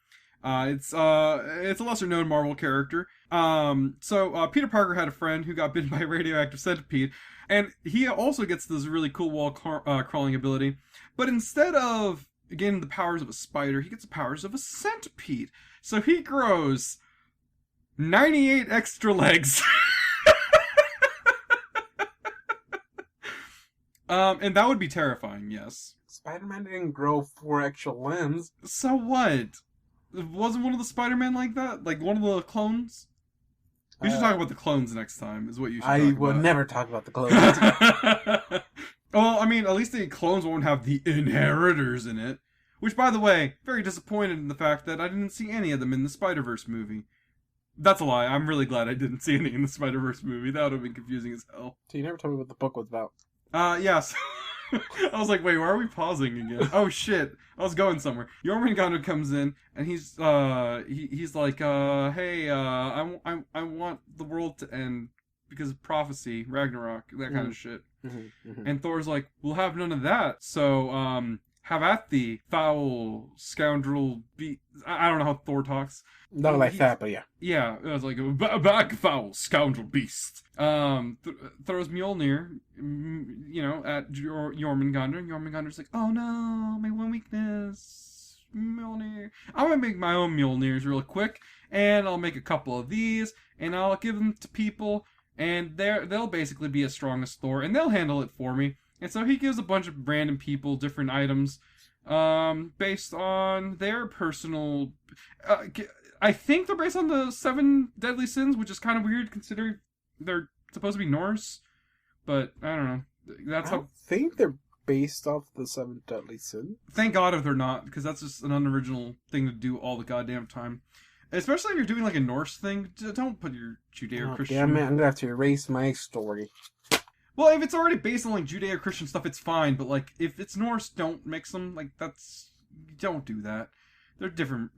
It's a lesser known Marvel character. So Peter Parker had a friend who got bitten by a radioactive centipede, and he also gets this really cool wall crawling ability. But instead of getting the powers of a spider, he gets the powers of a centipede. So he grows 98 extra legs. And that would be terrifying, yes. Spider-Man didn't grow 4 extra limbs. So what? Wasn't one of the Spider-Man like that? Like one of the clones? We should talk about the clones next time, is what you should talk about. I will never talk about the clones. Well, I mean, at least the clones won't have the inheritors in it. Which, by the way, very disappointed in the fact that I didn't see any of them in the Spider-Verse movie. That's a lie. I'm really glad I didn't see any in the Spider-Verse movie. That would have been confusing as hell. So you never told me what the book was about. Yes. I was like, wait, why are we pausing again? Oh shit, I was going somewhere. Jormungandr comes in, and he's like, hey, I want the world to end because of prophecy, Ragnarok, that kind of shit. And Thor's like, we'll have none of that. So, have at thee, foul scoundrel. I don't know how Thor talks. Not like that, but yeah. Yeah, it was like, back, foul scoundrel beast. Throws Mjolnir, at Jormungandr. Jormungandr's like, oh no, my one weakness, Mjolnir. I'm gonna make my own Mjolnirs real quick, and I'll make a couple of these, and I'll give them to people, and they'll basically be as strong as Thor, and they'll handle it for me. And so he gives a bunch of random people different items, based on their personal... I think they're based on the 7 deadly sins, which is kind of weird considering they're supposed to be Norse. But, I don't know. I don't think they're based off the 7 deadly sins. Thank God if they're not, because that's just an unoriginal thing to do all the goddamn time. Especially if you're doing like a Norse thing, don't put your Judeo-Christian... Yeah, man, I'm gonna have to erase my story. Well, if it's already based on, like, Judeo-Christian stuff, it's fine, but, like, if it's Norse, don't mix them. Like, don't do that. They're different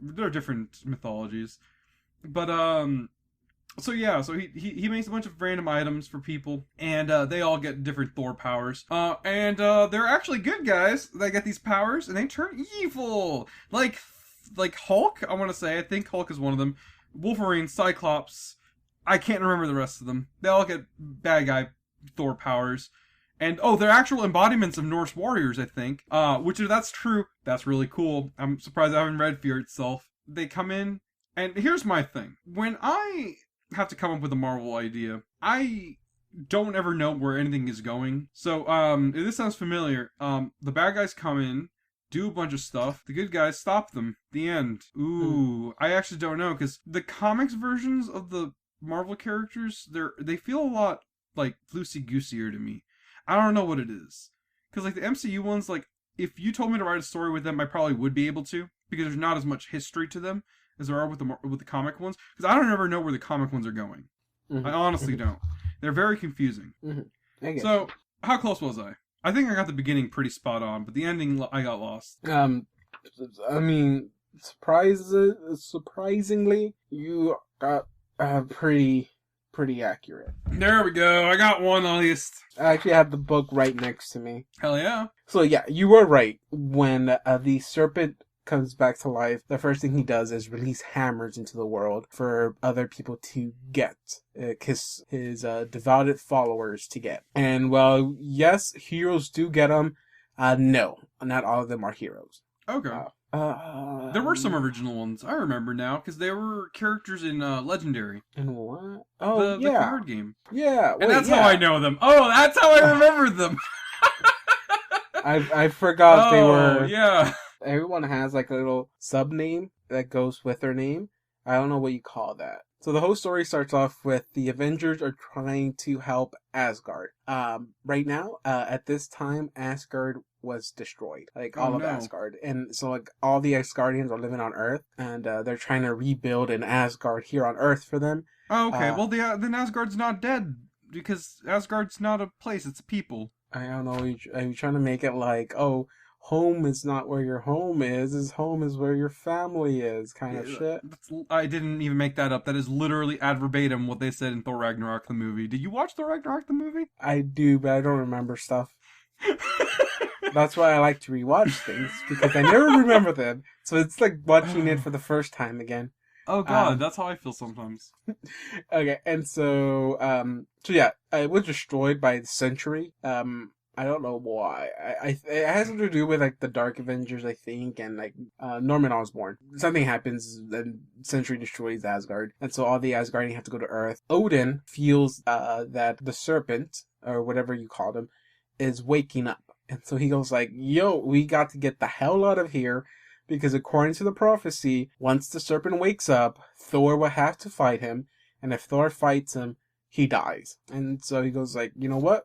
mythologies. But, so he makes a bunch of random items for people, and, they all get different Thor powers. And they're actually good guys that get these powers, and they turn evil! Like Hulk, I want to say. I think Hulk is one of them. Wolverine, Cyclops, I can't remember the rest of them. They all get bad guy Thor powers. And, they're actual embodiments of Norse warriors, I think. Which, if that's true, that's really cool. I'm surprised I haven't read Fear itself. They come in, and here's my thing. When I have to come up with a Marvel idea, I don't ever know where anything is going. So, if this sounds familiar, the bad guys come in, do a bunch of stuff. The good guys stop them. The end. Ooh, I actually don't know, because the comics versions of the Marvel characters, they feel a lot like loosey-gooseier to me. I don't know what it is. Because like the MCU ones, like if you told me to write a story with them, I probably would be able to, because there's not as much history to them as there are with the comic ones. Because I don't ever know where the comic ones are going. I honestly don't. They're very confusing. So, how close was I? I think I got the beginning pretty spot on, but the ending I got lost. I mean, surprisingly, you got pretty accurate. There we go. I got one at least. I actually have the book right next to me. Hell yeah. So yeah, you were right. When the serpent comes back to life, the first thing he does is release hammers into the world for other people to get, his devoted followers to get. And well, yes, heroes do get them. No, not all of them are heroes. Okay. There were some original ones. I remember now, because they were characters in Legendary. In what? Oh, the card game. Yeah. And that's how I know them. Oh, that's how I remembered them. I forgot they were. Yeah. Everyone has like a little sub name that goes with their name. I don't know what you call that. So the whole story starts off with the Avengers are trying to help Asgard. Right now, at this time, Asgard was destroyed. Like all of Asgard. And so like all the Asgardians are living on Earth, and they're trying to rebuild an Asgard here on Earth for them. Oh, okay. Well, then Asgard's not dead, because Asgard's not a place, it's people. I don't know. Are you trying to make it like, oh, home is not where your home is home is where your family is, kind of shit? I didn't even make that up. That is literally ad verbatim what they said in Thor Ragnarok the movie. Did you watch Thor Ragnarok the movie? I do, but I don't remember stuff. That's why I like to rewatch things, because I never remember them. So it's like watching it for the first time again. Oh god, that's how I feel sometimes. Okay, and so yeah, it was destroyed by the Century. I don't know why. It has something to do with like the Dark Avengers, I think, and like Norman Osborn. Something happens, and Century destroys Asgard, and so all the Asgardians have to go to Earth. Odin feels that the serpent, or whatever you called him, is waking up, and so he goes like, "Yo, we got to get the hell out of here." Because according to the prophecy, once the serpent wakes up, Thor will have to fight him, and if Thor fights him, he dies. And so he goes like, you know what?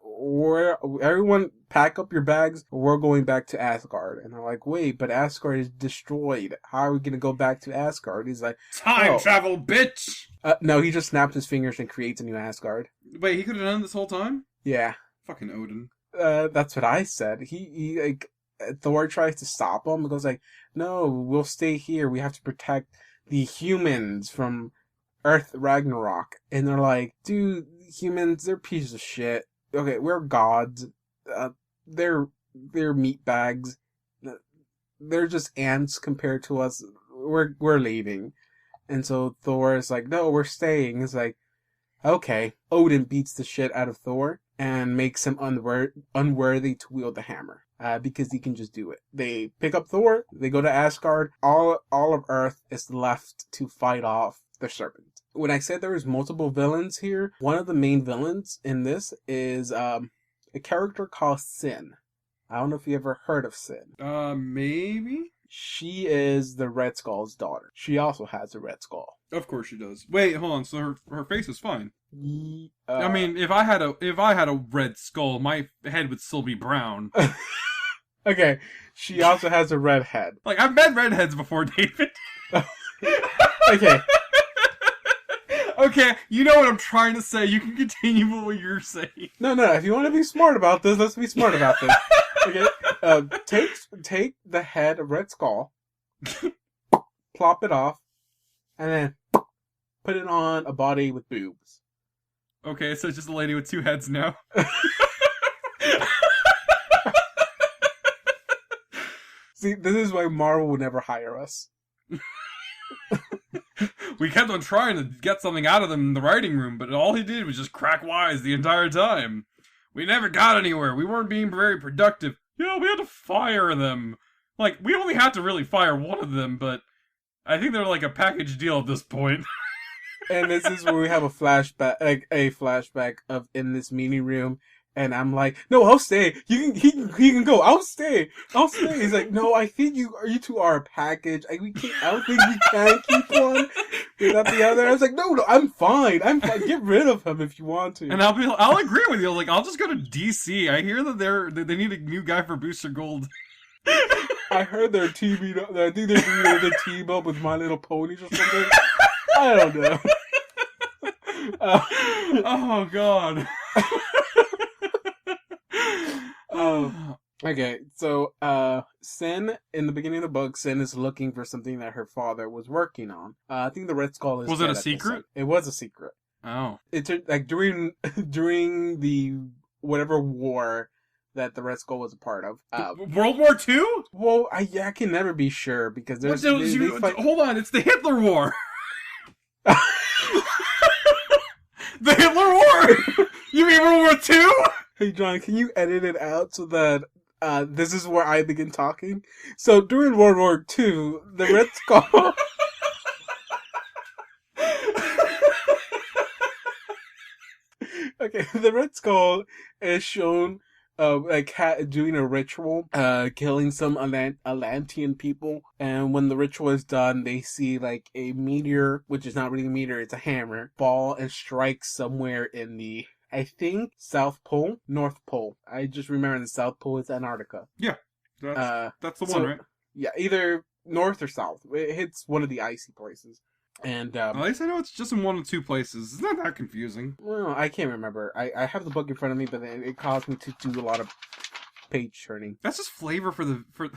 Everyone pack up your bags, we're going back to Asgard. And they're like, wait, but Asgard is destroyed. How are we going to go back to Asgard? He's like, time travel, bitch! No, he just snaps his fingers and creates a new Asgard. Wait, he could have done it this whole time? Yeah. Fucking Odin. That's what I said. He like, Thor tries to stop him and goes like, no, we'll stay here. We have to protect the humans from Earth Ragnarok. And they're like, dude, humans, they're pieces of shit. Okay, we're gods. They're meat bags. They're just ants compared to us. We're leaving. And so Thor is like, no, we're staying. It's like, okay. Odin beats the shit out of Thor and makes him unworthy to wield the hammer. Because he can just do it. They pick up Thor, they go to Asgard, all of Earth is left to fight off the serpent. When I said there was multiple villains here, one of the main villains in this is a character called Sin. I don't know if you ever heard of Sin. Maybe? She is the Red Skull's daughter. She also has a Red Skull. Of course she does. Wait, hold on. So her face is fine. I mean, if I had a Red Skull, my head would still be brown. Okay, she also has a red head. Like, I've met redheads before, David. Okay. Okay, you know what I'm trying to say. You can continue with what you're saying. No, if you want to be smart about this, let's be smart about this. Okay? Take the head of Red Skull, plop it off, and then put it on a body with boobs. Okay, so it's just a lady with two heads now. See, this is why Marvel would never hire us. We kept on trying to get something out of them in the writing room, but all he did was just crack wise the entire time. We never got anywhere. We weren't being very productive. Yeah, we had to fire them. Like, we only had to really fire one of them, but I think they're like a package deal at this point. And this is where we have a flashback of in this meeting room, And I'm like, no, I'll stay. He can go. I'll stay. He's like, no, I think you two are a package. I don't think we can keep one without the other. I was like, no, I'm fine. Get rid of him if you want to. And I'll agree with you. Like, I'll just go to DC. I hear that they need a new guy for Booster Gold. I heard they're teaming up. I think they're doing another team up with My Little Ponies or something. I don't know. Oh God. Okay, so Sin, in the beginning of the book, Sin is looking for something that her father was working on. I think the Red Skull is. Was it a secret? It was a secret. Oh. It's like during the whatever war that the Red Skull was a part of. World War II? Well, I can never be sure because there's. Hold on, it's the Hitler War. The Hitler War. You mean World War II? Hey John, can you edit it out so that this is where I begin talking? So during World War II, the Red Skull. Okay, the Red Skull is shown doing a ritual, killing some Atlantean people, and when the ritual is done, they see like a meteor, which is not really a meteor, it's a hammer, fall and strike somewhere in the, I think, South Pole, North Pole. I just remember the South Pole is Antarctica. Yeah, that's the one, right? Yeah, either north or south. It hits one of the icy places. And at least I know it's just in one or two places. It's not that confusing. Well, I can't remember. I have the book in front of me, but it caused me to do a lot of page turning. That's just flavor for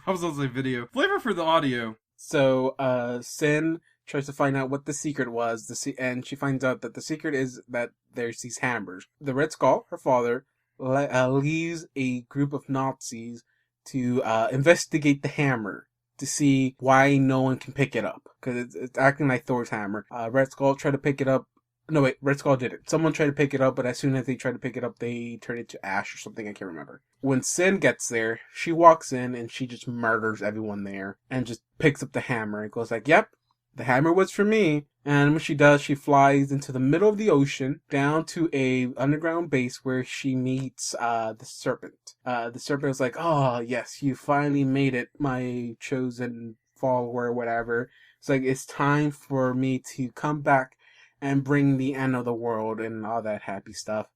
I was gonna say video. Flavor for the audio. So, Sin tries to find out what the secret was, and she finds out that the secret is that there's these hammers. The Red Skull, her father, leaves a group of Nazis to investigate the hammer, to see why no one can pick it up. Because it's acting like Thor's hammer. Red Skull tried to pick it up. No, wait, Red Skull didn't. Someone tried to pick it up, but as soon as they tried to pick it up, they turned it to ash or something. I can't remember. When Sin gets there, she walks in and she just murders everyone there and just picks up the hammer and goes like, yep, the hammer was for me. And when she does, she flies into the middle of the ocean down to a underground base where she meets the serpent. The serpent is like, oh, yes, you finally made it, my chosen follower or whatever. It's like, it's time for me to come back and bring the end of the world and all that happy stuff.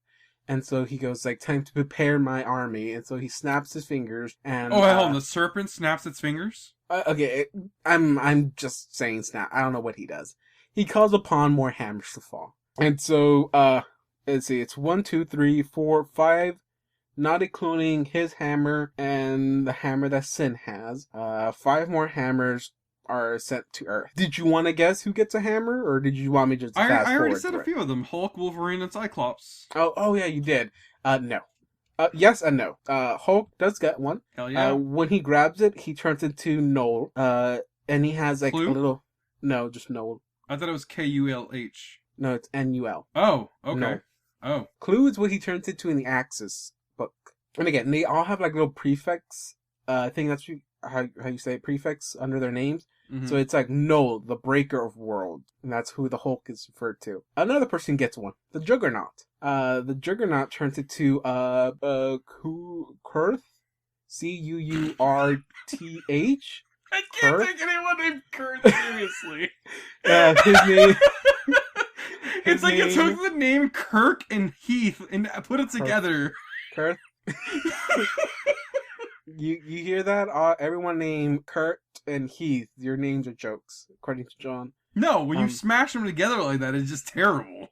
And so he goes like, time to prepare my army. And so he snaps his fingers and... Oh, hold on, the serpent snaps its fingers? Okay, I'm just saying snap. I don't know what he does. He calls upon more hammers to fall. And so, let's see, it's 1, 2, 3, 4, 5, not including his hammer and the hammer that Sin has. 5 more hammers are sent to Earth. Did you want to guess who gets a hammer, or did you want me just to fast forward? I already said a few of them. Hulk, Wolverine, and Cyclops. Oh yeah, you did. No. Yes and no. Hulk does get one. Hell yeah. When he grabs it, he turns into Noel. And he has like Clue? a little... No, just Noel. I thought it was Kulh. No, it's Nul. Oh, okay. No. Oh. Clue is what he turns into in the Axis book. And again, they all have like little prefix. I think that's how you say it, prefix under their names. Mm-hmm. So it's like Noel, the breaker of worlds. And that's who the Hulk is referred to. Another person gets one. The Juggernaut. The Juggernaut turns into Kurth. Cuurth. I can't take anyone named Kurt seriously. His name... It's like it took the name Kirk and Heath and put it together. Kurth. You hear that? Everyone named Kurt and Heath, your names are jokes, according to John. No, when you smash them together like that, it's just terrible.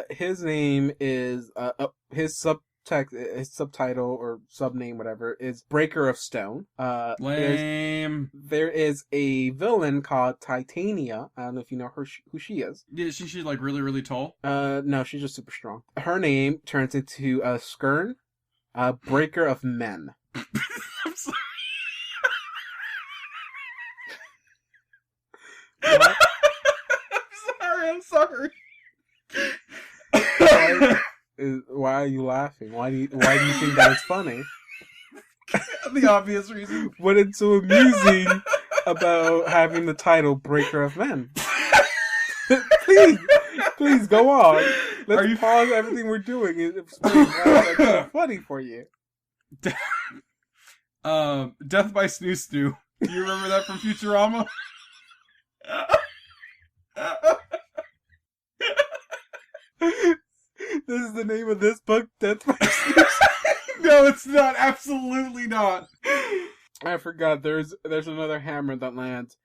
His name is his subtitle or subname, whatever, is Breaker of Stone. Lame. There is a villain called Titania. I don't know if you know who she is. Yeah, she's like really, really tall. No, she's just super strong. Her name turns into Skirn. Breaker of Men. I'm sorry. What? I'm sorry. Why are you laughing? Why do you think that is funny? The obvious reason. What is so amusing about having the title Breaker of Men? Please go on. Let's pause everything we're doing and explain why that's so funny for you. Death by Snoo Snoo. Do you remember that from Futurama? This is the name of this book, Death by Snoo Snoo. No, it's not. Absolutely not. I forgot. There's another hammer that lands.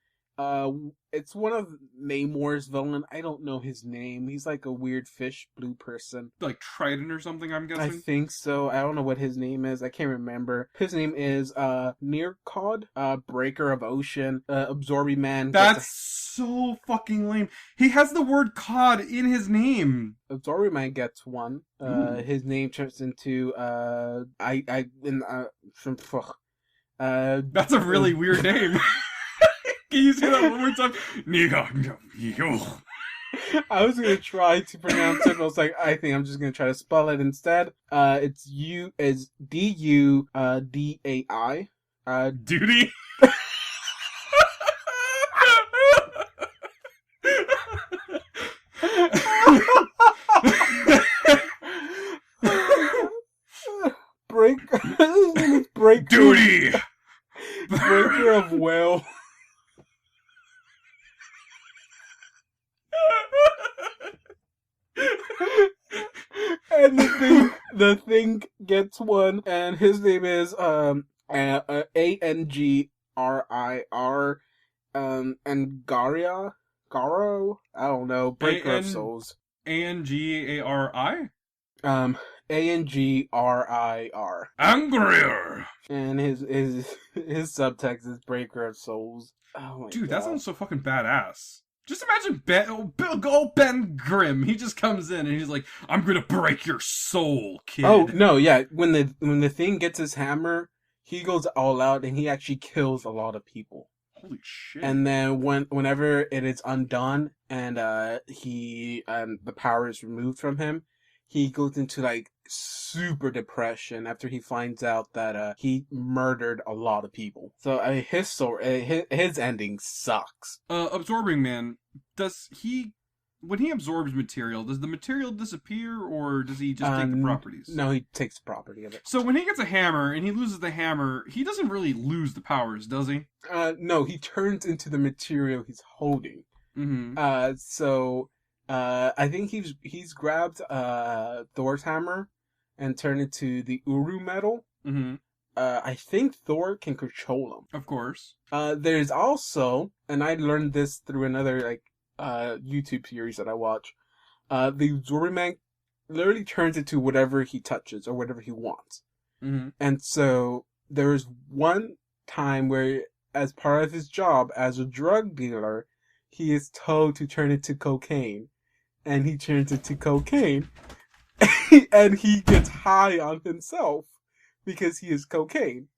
It's one of Namor's villain. I don't know his name. He's like a weird fish blue person. Like Trident or something, I'm I guessing? think so. I don't know what his name is. I can't remember. His name is Nearcod, Breaker of Ocean, Absorbing Man. That's so fucking lame. He has the word cod in his name. Absorbing Man gets one. His name turns into That's a really weird name. Can you say that one more time? I was gonna try to pronounce it, but I was like, I think I'm just gonna try to spell it instead. It's Dudai. Duty. His name is Breaker. Duty. Breaker of Whale. And the thing gets one, and his name is Angrir, and Garo. I don't know. Breaker of Souls. Angari? Angrir. Angrier. And his subtext is Breaker of Souls. Oh my Dude, God. that sounds so fucking badass. Just imagine Ben Grimm. He just comes in and he's like, "I'm gonna break your soul, kid." Oh no, yeah. When the thing gets his hammer, he goes all out and he actually kills a lot of people. Holy shit! And then whenever it is undone and the power is removed from him, he goes into like super depression after he finds out that he murdered a lot of people. So his ending sucks. Absorbing Man, when he absorbs material, does the material disappear or does he just take the properties? No, he takes the property of it. So when he gets a hammer and he loses the hammer, he doesn't really lose the powers, does he? No, he turns into the material he's holding. Mm-hmm. I think he's grabbed Thor's hammer and turned it to the Uru metal. Mm-hmm. I think Thor can control him. Of course. There's also, and I learned this through another YouTube series that I watch. The Absorbing Man literally turns into whatever he touches or whatever he wants. Mm-hmm. And so there's one time where, as part of his job as a drug dealer, he is told to turn into cocaine. And he turns into cocaine. And he gets high on himself because he is cocaine.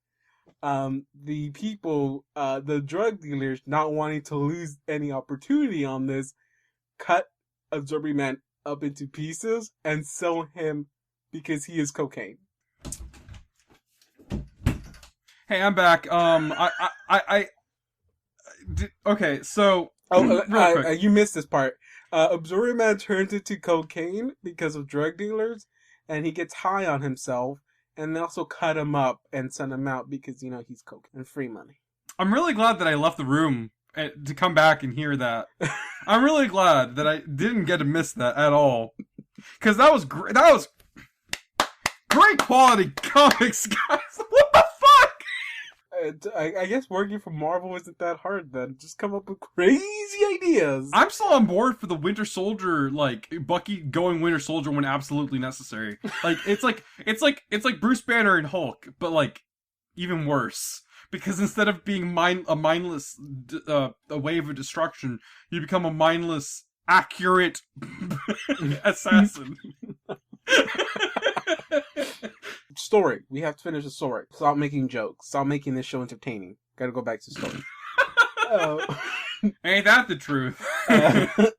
The people, the drug dealers, not wanting to lose any opportunity on this, cut Absorbing Man up into pieces and sell him because he is cocaine. Hey, I'm back. Okay, so... Oh, real quick. You missed this part. Absorbing Man turns into cocaine because of drug dealers, and he gets high on himself, and they also cut him up and send him out because, he's coke and free money. I'm really glad that I left the room to come back and hear that. I'm really glad that I didn't get to miss that at all. Because that was great. That was great quality comics, guys. What the fuck? I guess working for Marvel isn't that hard then. Just come up with crazy ideas. I'm still on board for the Winter Soldier, Bucky going Winter Soldier when absolutely necessary. It's like Bruce Banner and Hulk, but even worse. Because instead of being a mindless a wave of destruction, you become a mindless, accurate assassin. Story. We have to finish the story. Stop making jokes. Stop making this show entertaining. Gotta go back to the story. Ain't that the truth?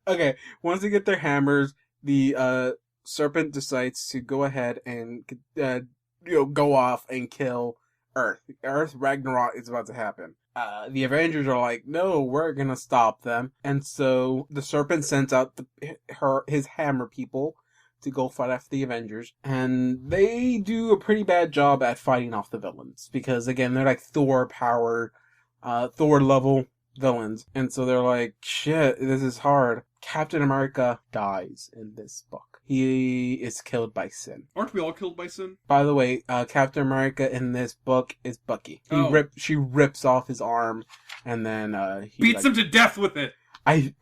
Okay. Once they get their hammers, the serpent decides to go ahead and go off and kill Earth. Earth Ragnarok is about to happen. The Avengers are like, no, we're gonna stop them. And so the serpent sends out his hammer people to go fight after the Avengers, and they do a pretty bad job at fighting off the villains, because again, they're like Thor power, Thor level villains, and so they're like, shit, this is hard. Captain America dies in this book. He is killed by Sin. Aren't we all killed by Sin? By the way, Captain America in this book is Bucky. She rips off his arm, and then he beats him to death with it. I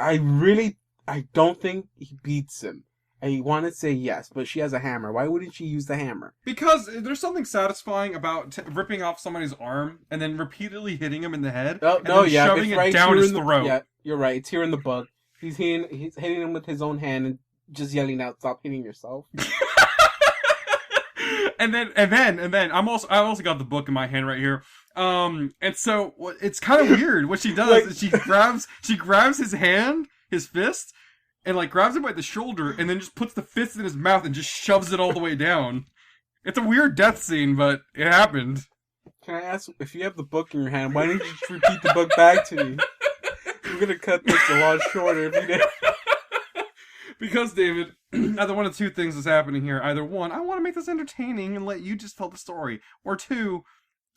don't think he beats him. I want to say yes, but she has a hammer. Why wouldn't she use the hammer? Because there's something satisfying about ripping off somebody's arm and then repeatedly hitting him in the head. Shoving it down his throat. Yeah, you're right. It's here in the book. He's hitting him with his own hand and just yelling out, "Stop hitting yourself." and then I also got the book in my hand right here. And so it's kind of weird. What she does is she grabs his hand, his fist, and like grabs him by the shoulder, and then just puts the fist in his mouth and just shoves it all the way down. It's a weird death scene, but it happened. Can I ask, if you have the book in your hand, why didn't you just repeat the book back to me? We're gonna cut this a lot shorter if you did. Because, David, either one of two things is happening here. Either one, I want to make this entertaining and let you just tell the story. Or two,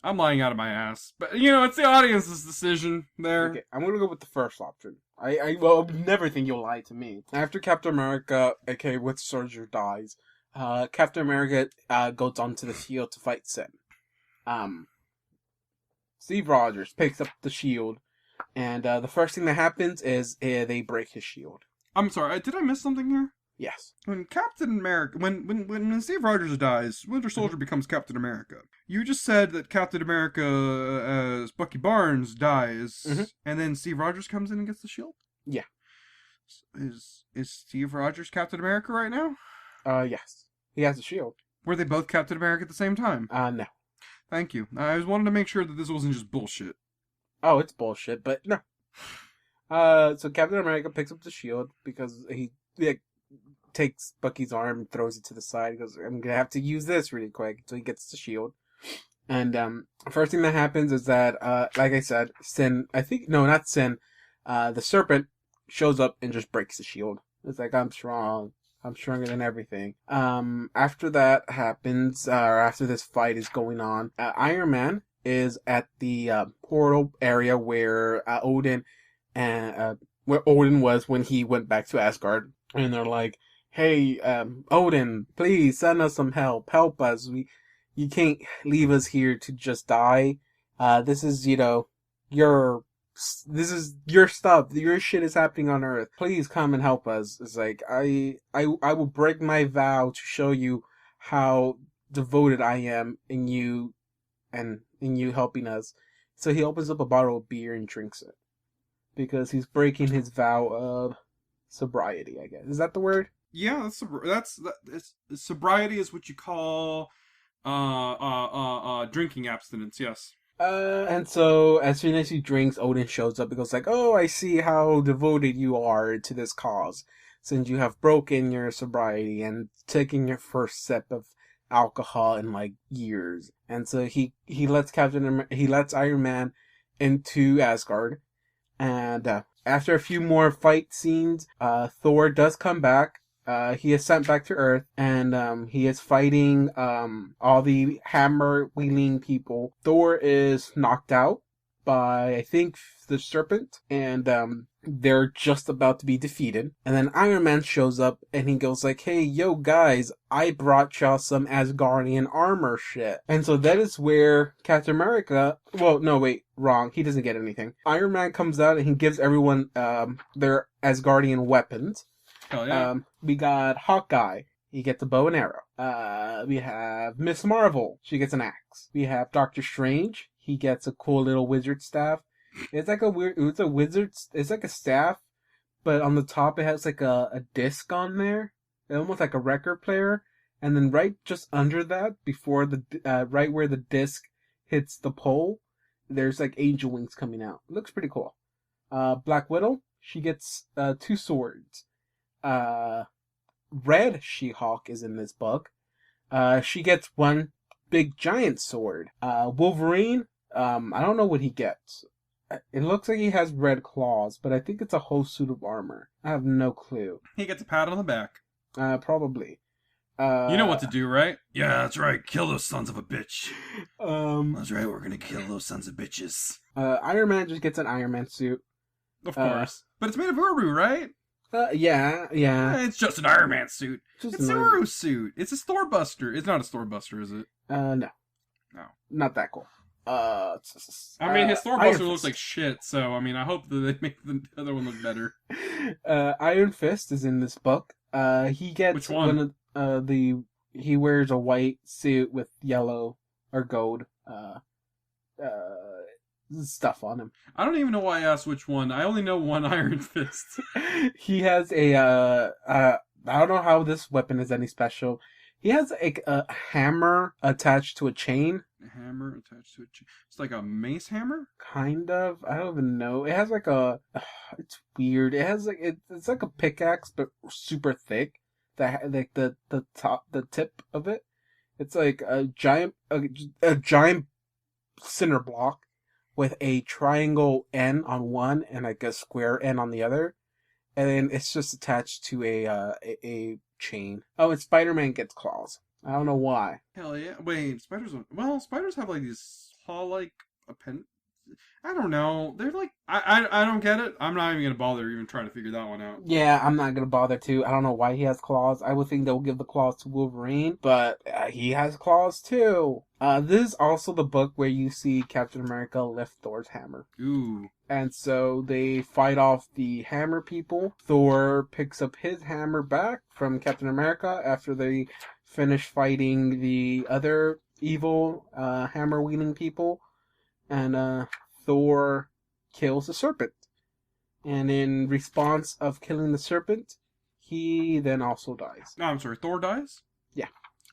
I'm lying out of my ass. But, it's the audience's decision there. Okay, I'm gonna go with the first option. I never think you'll lie to me. After Captain America, aka Winter Soldier, dies, Captain America goes onto the field to fight Sin. Steve Rogers picks up the shield, and the first thing that happens is they break his shield. I'm sorry, did I miss something here? Yes. When Captain America, when Steve Rogers dies, Winter Soldier becomes Captain America. You just said that Captain America, as Bucky Barnes, dies, and then Steve Rogers comes in and gets the shield? Yeah. Is Steve Rogers Captain America right now? Yes. He has the shield. Were they both Captain America at the same time? No. Thank you. I just wanted to make sure that this wasn't just bullshit. Oh, it's bullshit, but no. So Captain America picks up the shield because he takes Bucky's arm and throws it to the side. He goes, I'm gonna have to use this really quick. So he gets the shield. And first thing that happens is that, like I said, not Sin, the Serpent shows up and just breaks the shield. It's like, I'm strong. I'm stronger than everything. After that happens, or after this fight is going on, Iron Man is at the portal area where Odin was when he went back to Asgard, and they're like, "Hey, Odin, please send us some help. Help us. You can't leave us here to just die. This is your stuff. Your shit is happening on Earth. Please come and help us." It's like, I will break my vow to show you how devoted I am in you and in you helping us. So he opens up a bottle of beer and drinks it, because he's breaking his vow of sobriety, I guess. Is that the word? Yeah, sobriety is what you call drinking abstinence, yes. And so as soon as he drinks, Odin shows up and goes like, "Oh, I see how devoted you are to this cause, since you have broken your sobriety and taken your first sip of alcohol in like years." And so he lets Iron Man into Asgard. And after a few more fight scenes, Thor does come back. He is sent back to Earth, and he is fighting all the hammer-wielding people. Thor is knocked out by, I think, the Serpent, and they're just about to be defeated. And then Iron Man shows up, and he goes like, "Hey, yo, guys, I brought y'all some Asgardian armor shit." And so that is where Captain America... Well, no, wait, wrong. He doesn't get anything. Iron Man comes out, and he gives everyone their Asgardian weapons. Oh, yeah. We got Hawkeye. He gets a bow and arrow. We have Miss Marvel. She gets an axe. We have Doctor Strange. He gets a cool little wizard staff. It's like it's like a staff, but on the top it has like a disc on there. Almost like a record player. And then right just under that, before right where the disc hits the pole, there's like angel wings coming out. It looks pretty cool. Black Widow, she gets 2 swords. Red She-Hulk is in this book. She gets 1 big giant sword. Wolverine, I don't know what he gets. It looks like he has red claws, but I think it's a whole suit of armor. I have no clue. He gets a pat on the back. Probably. You know what to do, right? Yeah, that's right. Kill those sons of a bitch. Um, That's right. We're gonna kill those sons of bitches. Iron Man just gets an Iron Man suit. Of course. But it's made of Uru, right? Yeah. It's just an Iron Man suit. Just It's an an Iron- Uru suit. It's a store buster. It's not a store buster, is it? No. No. Not that cool. I mean, his store buster Iron looks Fist. like shit, so I mean, I hope that they make the other one look better. Iron Fist is in this book. He gets Which one? He wears a white suit with yellow or gold stuff on him. I don't even know why I asked which one. I only know one Iron Fist. He has a I don't know how this weapon is any special. He has a hammer attached to a chain. A hammer attached to it. It's like a mace hammer? Kind of. I don't even know. It has like a. It's weird. It has like it's like a pickaxe, but super thick. The tip of it. It's like a giant cinder block with a triangle end on one and like a square end on the other, and then it's just attached to a chain. Oh, and Spider-Man gets claws. I don't know why. Hell yeah. Wait, spiders have like these claw-like append. I don't know. They're like, I don't get it. I'm not even gonna bother even trying to figure that one out. Yeah, I'm not gonna bother to. I don't know why he has claws. I would think they'll give the claws to Wolverine, but he has claws too. This is also the book where you see Captain America lift Thor's hammer. Ooh. And so they fight off the hammer people. Thor picks up his hammer back from Captain America after they finish fighting the other evil hammer-wielding people. And Thor kills the serpent. And in response of killing the serpent, he then also dies. No, I'm sorry. Thor dies? Yeah.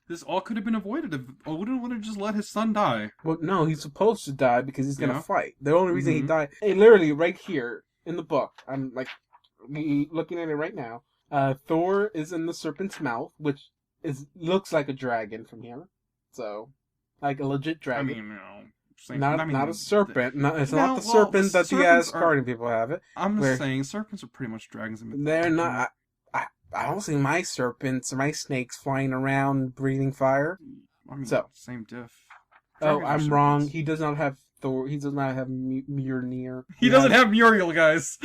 This all could have been avoided if Odin would have just let his son die. Well, no, he's supposed to die because he's gonna Yeah. fight. The only reason he Mhm. died, hey, literally right here in the book, I'm like looking at it right now. Thor is in the serpent's mouth, which looks like a dragon from here. So, like a legit I dragon. mean, you know. Not a serpent. It's No, not the well, serpent that the serpents Asgardian people have it. I'm where- just saying, serpents are pretty much dragons in mythology. They're not. I don't see my serpents or my snakes flying around breathing fire. I mean, So- same diff. Oh, Dragons are I'm wrong. serpents. He does not have Thor. He does not have Mjolnir. He doesn't have Muriel, guys.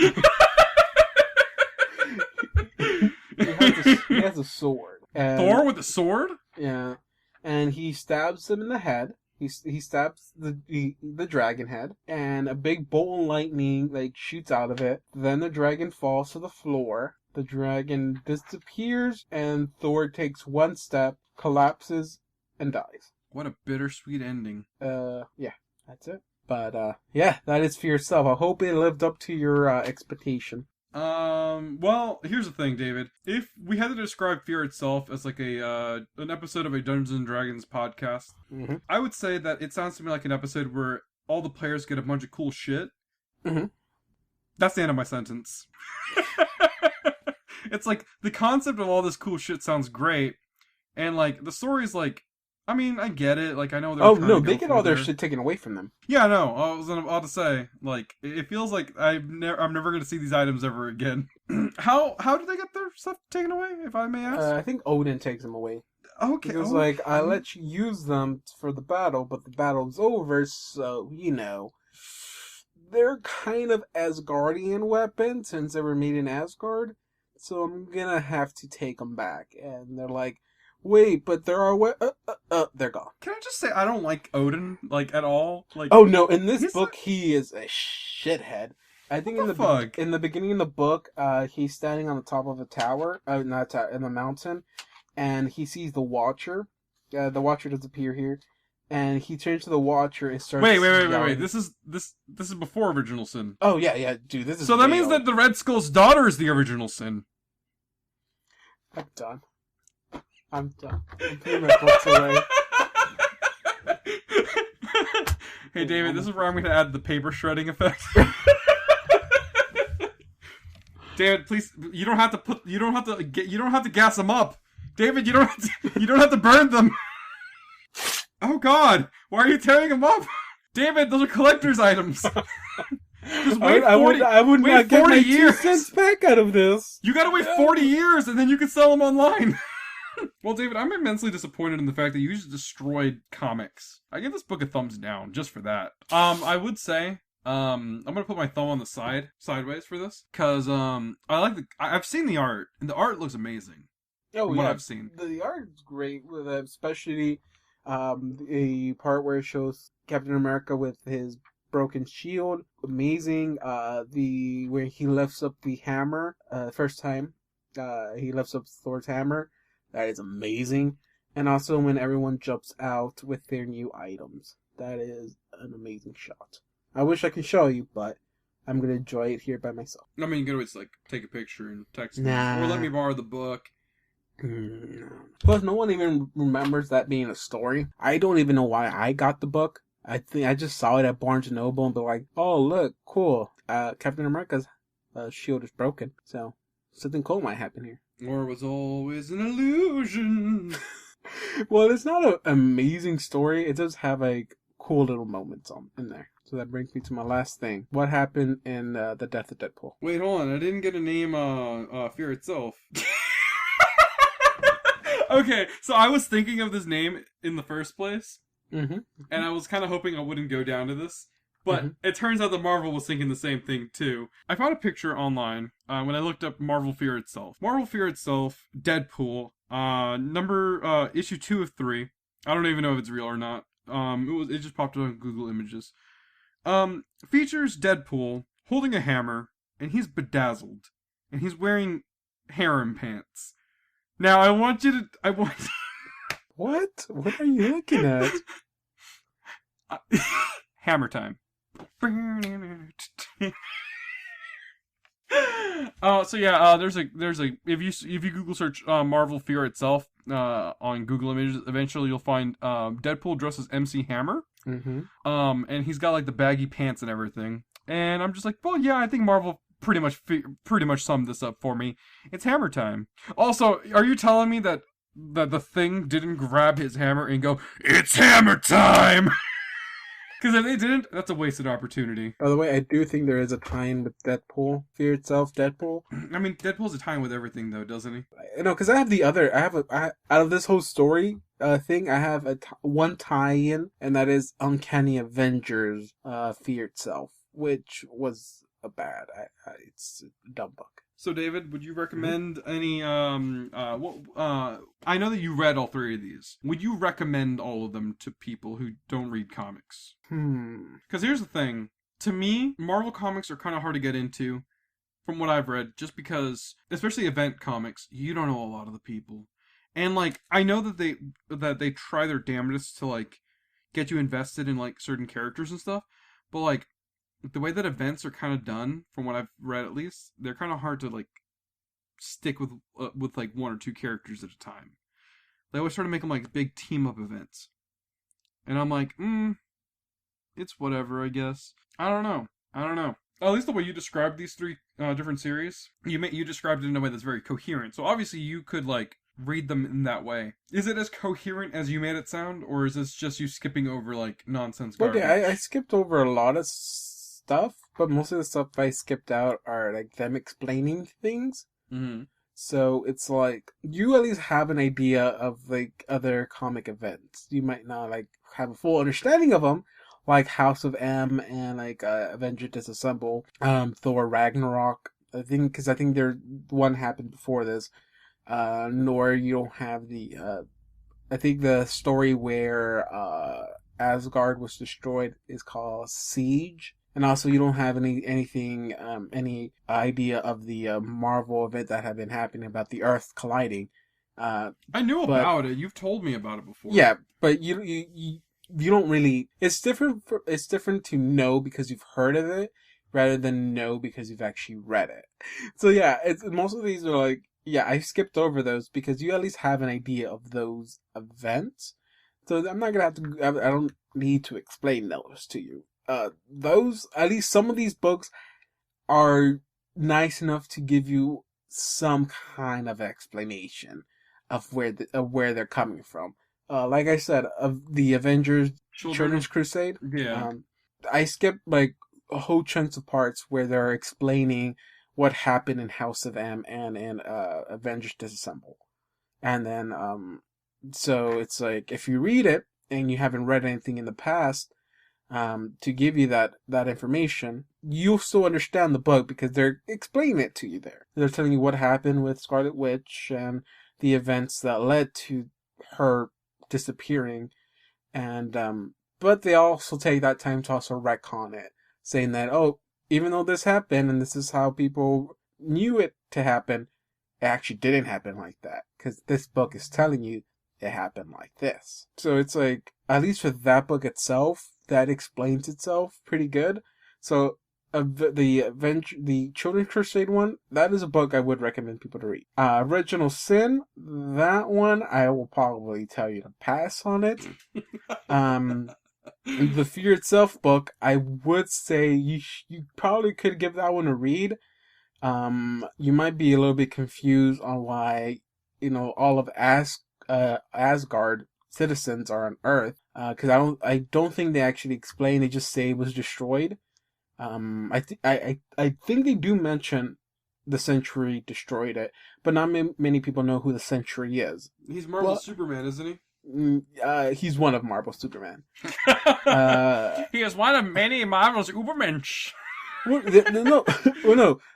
He has a sword. And, Thor with a sword? Yeah, and he stabs him in the head. He stabs the dragon head, and a big bolt of lightning like shoots out of it. Then the dragon falls to the floor. The dragon disappears, and Thor takes one step, collapses, and dies. What a bittersweet ending. Yeah, that's it. But yeah, that is for yourself. I hope it lived up to your expectation. Well, here's the thing, David. If we had to describe Fear itself as like an episode of a Dungeons and Dragons podcast, Mm-hmm. I would say that it sounds to me like an episode where all the players get a bunch of cool shit. Mm-hmm. That's the end of my sentence. It's like, the concept of all this cool shit sounds great, and like, the story's like, I mean, I get it, like, I know they're Oh trying no, to they go get all their further. shit taken away from them. Yeah, no, I was about to say, like, it feels like I'm never going to see these items ever again. How did they get their stuff taken away, if I may ask? I think Odin takes them away. Okay. Because, like, I let you use them for the battle, but the battle's over, so, you know. They're kind of Asgardian weapons, since they were made in Asgard, so I'm gonna have to take them back. And they're like, wait, but there are they're gone. Can I just say, I don't like Odin, like, at all? Like, Oh no, in this He's book, he is a shithead. I think What the fuck? in the beginning of the book, he's standing on the top of a tower, not a tower, in the mountain, and he sees the Watcher. The Watcher does appear here, and he turns to the Watcher and starts. wait. yelling. This is before Original Sin. Oh yeah, dude, this is. So that way means old. that the Red Skull's daughter is the Original Sin. I'm done. I'm putting my books away. Hey David, this is where I'm going to add the paper shredding effect. David, please, you don't have to gas them up. David, you don't have to burn them. Oh God, why are you tearing them up? David, those are collector's items. Just wait I would wait not get 40 my years. 2 cents back out of this. You gotta wait 40 years and then you can sell them online. Well, David, I'm immensely disappointed in the fact that you just destroyed comics. I give this book a thumbs down just for that. I would say, I'm gonna put my thumb on the sideways for this, cause I've seen the art, and the art looks amazing. Oh From yeah, what I've seen. the art's great with especially the part where it shows Captain America with his broken shield. Amazing. The where he lifts up the hammer first time. He lifts up Thor's hammer. That is amazing. And also when everyone jumps out with their new items. That is an amazing shot. I wish I could show you, but I'm gonna enjoy it here by myself. I mean, you can always like take a picture and text me, Nah. or let me borrow the book. Plus, no one even remembers that being a story. I don't even know why I got the book. I think I just saw it at Barnes and Noble and be like, "Oh, look, cool! Captain America's shield is broken, so something cool might happen here." Or it was always an illusion. Well, it's not an amazing story. It does have like cool little moments in there. So that brings me to my last thing. What happened in the Death of Deadpool? Wait, hold on. I didn't get a name. Fear itself. Okay, so I was thinking of this name in the first place, Mm-hmm. and I was kind of hoping I wouldn't go down to this, but it turns out that Marvel was thinking the same thing too. I found a picture online when I looked up Marvel Fear Itself. Marvel Fear Itself, Deadpool, issue 2 of 3. I don't even know if it's real or not. It just popped up on Google Images. Features Deadpool holding a hammer, and he's bedazzled, and he's wearing harem pants. Now I want. What? What are you looking at? Hammer time. There's a if you Google search Marvel Fear Itself on Google Images, eventually you'll find Deadpool dressed as MC Hammer. Mm-hmm. And he's got like the baggy pants and everything. And I'm just like, well, yeah, I think Marvel pretty much summed this up for me. It's hammer time. Also, are you telling me that the Thing didn't grab his hammer and go, "It's hammer time"? Because if they didn't, that's a wasted opportunity. By the way, I do think there is a tie-in with Deadpool. Fear Itself, Deadpool. I mean, Deadpool's a tie-in with everything, though, doesn't he? No, because out of this whole story thing, I have one tie-in, and that is Uncanny Avengers, Fear Itself, which was it's a dumb book. So, David, would you recommend any, I know that you read all 3 of these. Would you recommend all of them to people who don't read comics? Because here's the thing. To me, Marvel comics are kind of hard to get into, from what I've read, just because, especially event comics, you don't know a lot of the people. And, like, I know that they try their damnedest to, like, get you invested in, like, certain characters and stuff, but, like, the way that events are kind of done, from what I've read at least, they're kind of hard to like stick with like 1 or 2 characters at a time. They always try to make them like big team up events, and I'm like, it's whatever, I guess. I don't know. At least the way you described these 3 different series, you described it in a way that's very coherent. So obviously you could like read them in that way. Is it as coherent as you made it sound, or is this just you skipping over like nonsense garbage? Okay, I skipped over a lot of stuff, but most of the stuff I skipped out are like them explaining things. Mm-hmm. So it's like you at least have an idea of like other comic events. You might not like have a full understanding of them, like House of M and like Avengers Disassemble, Thor Ragnarok. I think there one happened before this. Nor you don't have the I think the story where Asgard was destroyed is called Siege. And also, you don't have any idea of the Marvel event that had been happening about the Earth colliding. I knew about it. You've told me about it before. Yeah, but you don't really. It's different. It's different to know because you've heard of it rather than know because you've actually read it. So yeah, most of these are like, yeah, I skipped over those because you at least have an idea of those events. So I'm not gonna have to. I don't need to explain those to you. Those, at least some of these books are nice enough to give you some kind of explanation of where they're coming from. Like I said, of the Avengers Children's Crusade. Yeah. I skipped like whole chunks of parts where they're explaining what happened in House of M and in Avengers Disassemble. And then, so it's like, if you read it and you haven't read anything in the past, to give you that information, you'll still understand the book because they're explaining it to you there. They're telling you what happened with Scarlet Witch and the events that led to her disappearing. And, but they also take that time to also retcon it, saying that, oh, even though this happened and this is how people knew it to happen, it actually didn't happen like that. Because this book is telling you it happened like this. So it's like, at least for that book itself, that explains itself pretty good. So the Children's Crusade one, that is a book I would recommend people to read. Original Sin, that one I will probably tell you to pass on it. The Fear Itself book, I would say you probably could give that one a read. You might be a little bit confused on why, all of Asgard citizens are on Earth. Because I don't think they actually explain. They just say it was destroyed. I think they do mention the Sentry destroyed it, but not many people know who the Sentry is. He's Marvel's Superman, isn't he? He's one of Marvel's Superman. He is one of many Marvel's Supermensch. No.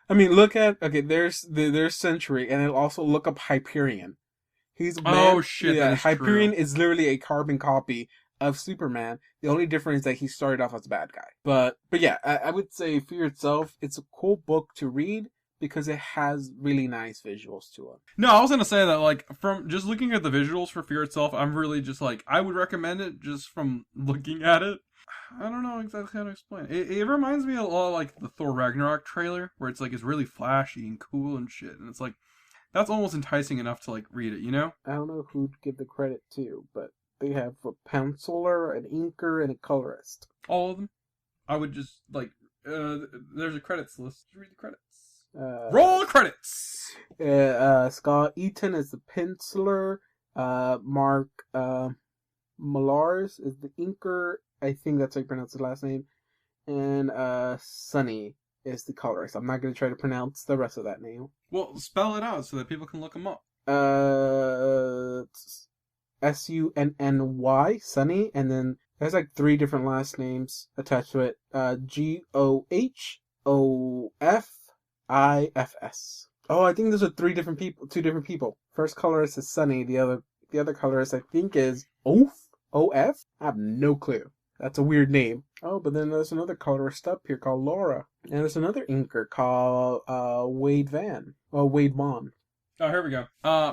I mean, look at there's Sentry, and it'll also look up Hyperion. He's man. Oh shit! Yeah, that is Hyperion true. is literally a carbon copy of Superman. The only difference is that he started off as a bad guy. But yeah, I would say Fear Itself, it's a cool book to read because it has really nice visuals to it. No, I was gonna say that, like, from just looking at the visuals for Fear Itself, I'm really just like, I would recommend it just from looking at it. I don't know exactly how to explain it. It reminds me a lot of, like, the Thor Ragnarok trailer, where it's like, it's really flashy and cool and shit, and it's like, that's almost enticing enough to, like, read it, you know? I don't know who to give the credit to, but they have a penciler, an inker, and a colorist. All of them. I would just, like, there's a credits list. Read the credits. Roll the credits! Scott Eaton is the penciler. Mark Millars is the inker. I think that's how you pronounce his last name. And Sonny is the colorist. I'm not going to try to pronounce the rest of that name. Well, spell it out so that people can look them up. Sunny, Sonny, and then there's like 3 different last names attached to it. Gohofifs. Oh, I think those are 2 different people. First colorist is Sonny. The other colorist I think is Of. I have no clue. That's a weird name. Oh, but then there's another colorist up here called Laura. And there's another inker called Wade Vaughn. Oh, here we go.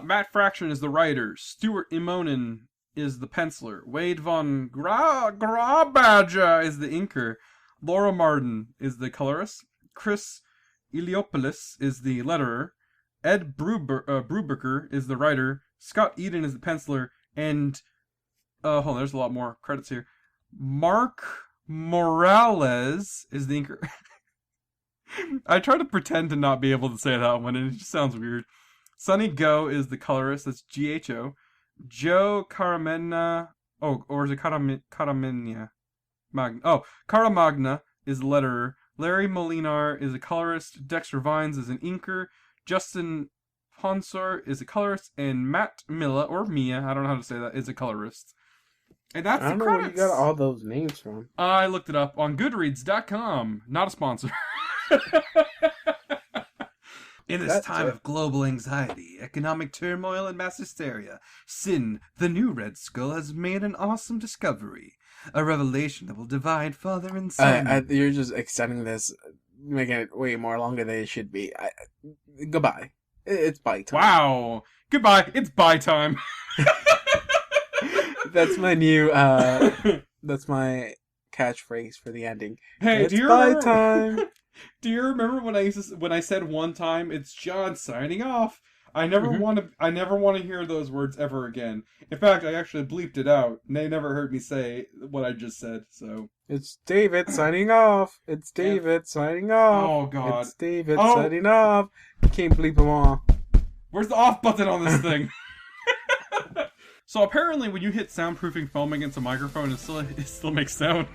Matt Fraction is the writer. Stuart Immonen is the penciler. Wade von Grabaja is the inker. Laura Martin is the colorist. Chris Iliopoulos is the letterer. Ed Brubaker is the writer. Scott Eden is the penciler. And, hold on, there's a lot more credits here. Mark Morales is the inker. I try to pretend to not be able to say that one, and it just sounds weird. Sonny Go is the colorist. That's Gho. Joe Caramagna. Oh, or is it Caramagna? Caramagna is the letterer. Larry Molinar is a colorist. Dexter Vines is an inker. Justin Ponsor is a colorist. And Matt Milla, or Mia, I don't know how to say that, is a colorist. And that's the credits. I don't know where you got all those names from. I looked it up on Goodreads.com. Not a sponsor. In this time of global anxiety, economic turmoil, and mass hysteria, Sin, the new Red Skull, has made an awesome discovery. A revelation that will divide father and son. You're just extending this, making it way more longer than it should be. Goodbye. It's bye time. Wow. Goodbye. It's bye time. That's my new, that's my catchphrase for the ending. Hey, it's bye time. Do you remember when I said one time, it's John signing off? I never want to hear those words ever again. In fact, I actually bleeped it out. And they never heard me say what I just said, so. It's David signing off. It's David signing off. Oh, God. It's David signing off. You can't bleep them all. Where's the off button on this thing? So apparently when you hit soundproofing foam against a microphone, it still makes sound.